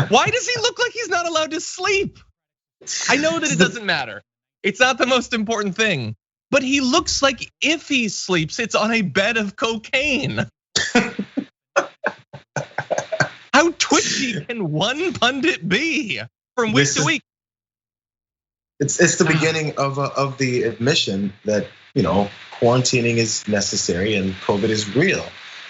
why does he look like he's not allowed to sleep? I know that it doesn't matter. It's not the most important thing, but he looks like if he sleeps, it's on a bed of cocaine. How twitchy can one pundit be from week to week? It's the beginning of the admission that, quarantining is necessary and COVID is real.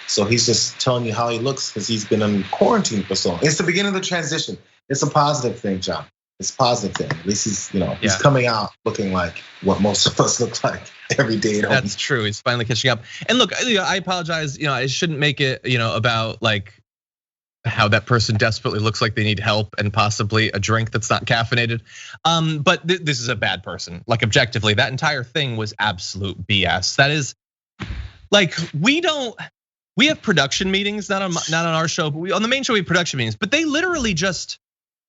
So he's just telling you how he looks because he's been in quarantine for so long. It's the beginning of the transition. It's a positive thing, John. It's a positive thing. At least he's, he's coming out looking like what most of us look like every day at home. That's true. He's finally catching up. And look, I apologize. I shouldn't make it, about like how that person desperately looks like they need help and possibly a drink that's not caffeinated. But this is a bad person. Like objectively, that entire thing was absolute BS. That is like, we have production meetings, not on our show, but on the main show we have production meetings. But they literally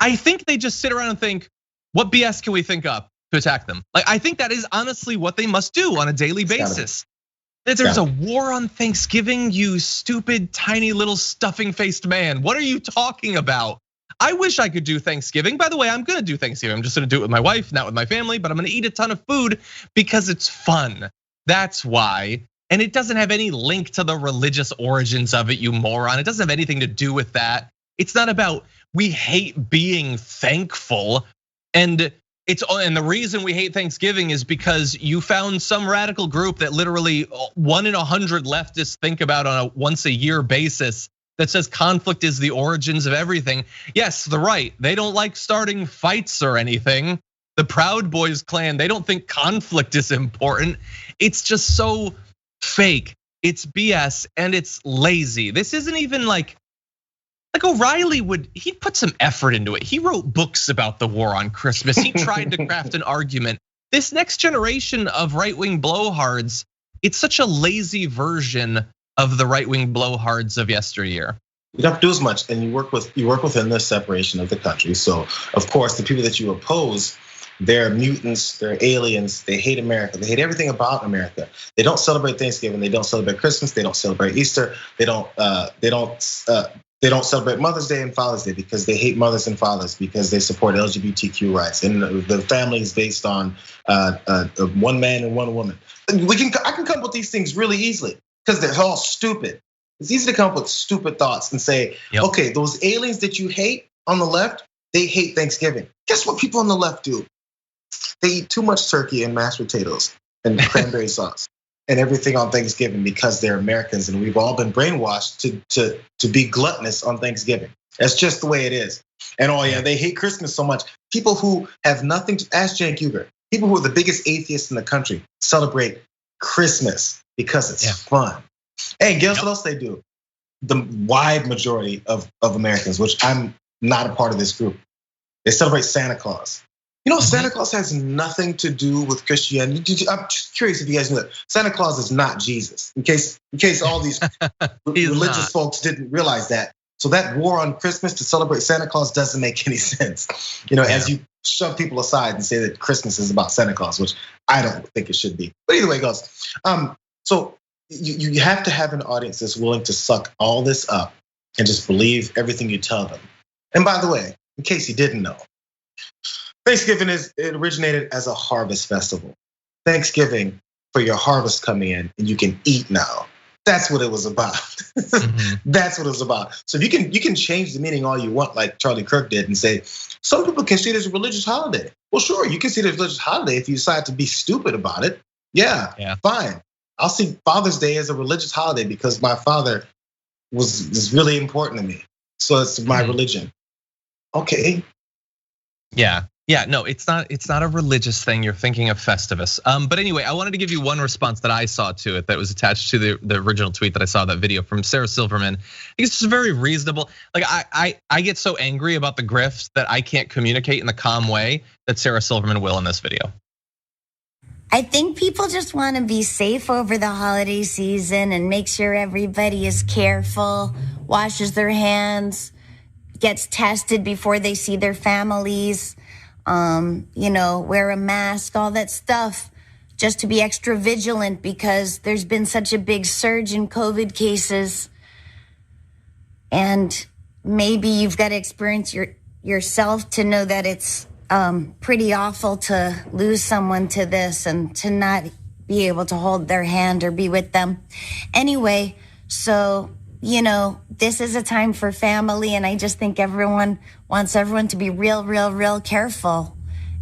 I think they just sit around and think, what BS can we think up to attack them? Like, I think that is honestly what they must do on a daily basis. There's a war on Thanksgiving, you stupid, tiny little stuffing-faced man. What are you talking about? I wish I could do Thanksgiving. By the way, I'm gonna do Thanksgiving. I'm just gonna do it with my wife, not with my family, but I'm gonna eat a ton of food because it's fun. That's why. And it doesn't have any link to the religious origins of it, you moron. It doesn't have anything to do with that. It's not about we hate being thankful. And the reason we hate Thanksgiving is because you found some radical group that literally 1 in 100 leftists think about on a once a year basis that says conflict is the origins of everything. Yes, the right. They don't like starting fights or anything. The Proud Boys clan, they don't think conflict is important. It's just so fake, it's BS, and it's lazy. This isn't even like O'Reilly he'd put some effort into it. He wrote books about the war on Christmas. He tried to craft an argument. This next generation of right-wing blowhards, it's such a lazy version of the right-wing blowhards of yesteryear. You don't have to do as much, and you work within the separation of the country. So of course, the people that you oppose, they're mutants, they're aliens, they hate America, they hate everything about America. They don't celebrate Thanksgiving, they don't celebrate Christmas, they don't celebrate Easter, they don't celebrate Mother's Day and Father's Day because they hate mothers and fathers because they support LGBTQ rights and the family is based on one man and one woman. I can come up with these things really easily because they're all stupid. It's easy to come up with stupid thoughts and say, okay, those aliens that you hate on the left, they hate Thanksgiving. Guess what people on the left do? They eat too much turkey and mashed potatoes and cranberry sauce and everything on Thanksgiving because they're Americans and we've all been brainwashed to be gluttonous on Thanksgiving. That's just the way it is. And they hate Christmas so much. People who have nothing to ask Cenk Uygur, people who are the biggest atheists in the country celebrate Christmas because it's fun. Hey, guess what else they do? The wide majority of Americans, which I'm not a part of this group, they celebrate Santa Claus. Santa Claus has nothing to do with Christianity. I'm just curious if you guys knew that. Santa Claus is not Jesus. In case all these religious folks didn't realize that. So that war on Christmas to celebrate Santa Claus doesn't make any sense. As you shove people aside and say that Christmas is about Santa Claus, which I don't think it should be. But either way it goes. So you have to have an audience that's willing to suck all this up and just believe everything you tell them. And by the way, in case you didn't know, Thanksgiving it originated as a harvest festival. Thanksgiving for your harvest coming in and you can eat now. That's what it was about. That's what it was about. So you can change the meaning all you want, like Charlie Kirk did, and say some people can see it as a religious holiday. Well, sure, you can see it as a religious holiday if you decide to be stupid about it. Yeah. Fine. I'll see Father's Day as a religious holiday because my father was really important to me. So it's my religion. Okay. Yeah, no, it's not a religious thing. You're thinking of Festivus. But anyway, I wanted to give you one response that I saw to it that was attached to the original tweet that I saw, that video from Sarah Silverman. I think it's just very reasonable. Like I get so angry about the grifts that I can't communicate in the calm way that Sarah Silverman will in this video. I think people just want to be safe over the holiday season and make sure everybody is careful, washes their hands, gets tested before they see their families. Wear a mask, all that stuff, just to be extra vigilant because there's been such a big surge in COVID cases. And maybe you've got to experience yourself to know that it's pretty awful to lose someone to this and to not be able to hold their hand or be with them. Anyway, so this is a time for family, and I just think everyone wants everyone to be real careful.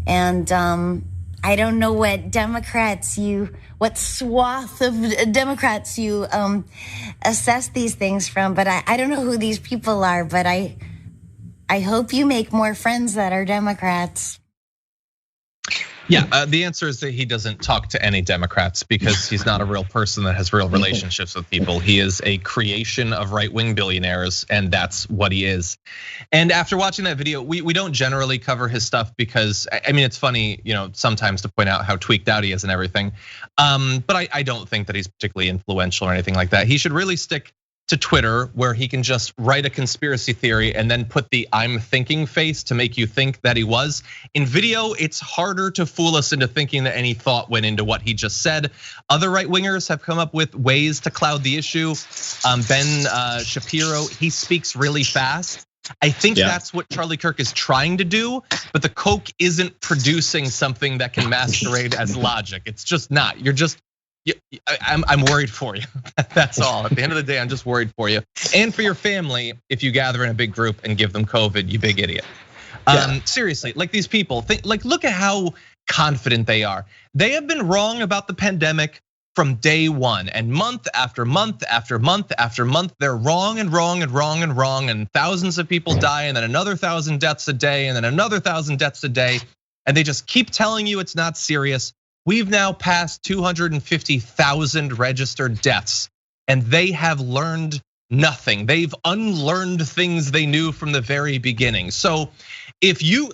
And I don't know what swath of Democrats you assess these things from, but I don't know who these people are, but I hope you make more friends that are Democrats. Yeah, the answer is that he doesn't talk to any Democrats because he's not a real person that has real relationships with people. He is a creation of right-wing billionaires, and that's what he is. And after watching that video, we don't generally cover his stuff because, I mean, it's funny, sometimes to point out how tweaked out he is and everything. But I don't think that he's particularly influential or anything like that. He should really stick to Twitter, where he can just write a conspiracy theory and then put the I'm thinking face to make you think that he was. In video, it's harder to fool us into thinking that any thought went into what he just said. Other right-wingers have come up with ways to cloud the issue. Ben Shapiro, he speaks really fast. I think that's what Charlie Kirk is trying to do, but the Coke isn't producing something that can masquerade as logic. It's just not. I'm worried for you. That's all. At the end of the day, I'm just worried for you and for your family if you gather in a big group and give them COVID, you big idiot. Seriously, like these people, look at how confident they are. They have been wrong about the pandemic from day one, and month after month after month after month, they're wrong and wrong and wrong and wrong, and thousands of people die, and then another 1,000 deaths a day, and then another 1,000 deaths a day, and they just keep telling you it's not serious. We've now passed 250,000 registered deaths, and they have learned nothing. They've unlearned things they knew from the very beginning. So if you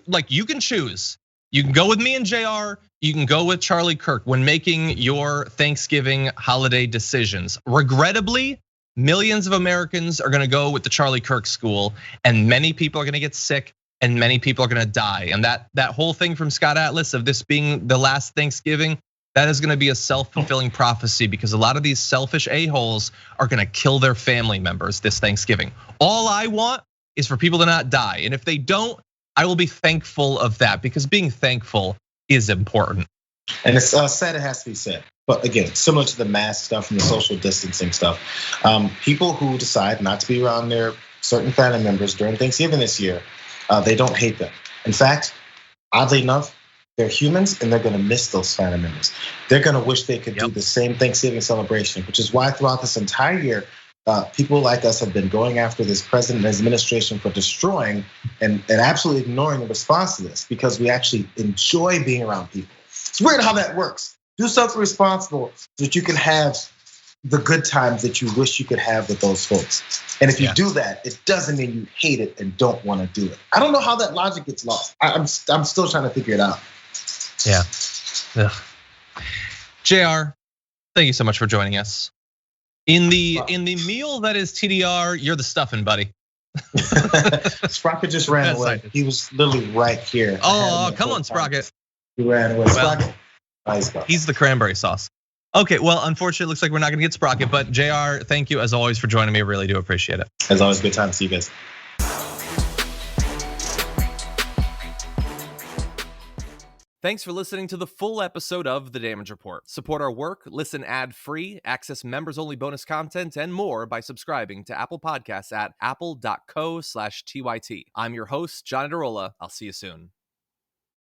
can choose, you can go with me and Jayar, you can go with Charlie Kirk when making your Thanksgiving holiday decisions. Regrettably, millions of Americans are gonna go with the Charlie Kirk school, and many people are gonna get sick, and many people are gonna die. And that whole thing from Scott Atlas of this being the last Thanksgiving, that is gonna be a self-fulfilling prophecy because a lot of these selfish a-holes are gonna kill their family members this Thanksgiving. All I want is for people to not die. And if they don't, I will be thankful of that because being thankful is important. And it's said, it has to be said. But again, similar to the mask stuff and the social distancing stuff, people who decide not to be around their certain family members during Thanksgiving this year, they don't hate them. In fact, oddly enough, they're humans and they're gonna miss those family members. They're gonna wish they could do the same Thanksgiving celebration, which is why throughout this entire year, people like us have been going after this president and his administration for destroying and absolutely ignoring the response to this because we actually enjoy being around people. It's weird how that works. Do something responsible so that you can have the good times that you wish you could have with those folks. And if you do that, it doesn't mean you hate it and don't want to do it. I don't know how that logic gets lost. I'm still trying to figure it out. Yeah. Jayar, thank you so much for joining us. In the meal that is TDR, you're the stuffing, buddy. Sprocket just ran away. He was literally right here. Oh, come on, Sprocket. He ran away. Sprocket. He's the cranberry sauce. Okay, well, unfortunately, it looks like we're not gonna get Sprocket, but Jayar, thank you as always for joining me. I really do appreciate it. As always, good time to see you guys. Thanks for listening to the full episode of The Damage Report. Support our work, listen ad-free, access members-only bonus content, and more by subscribing to Apple Podcasts at apple.co/TYT. I'm your host, John Adarola. I'll see you soon.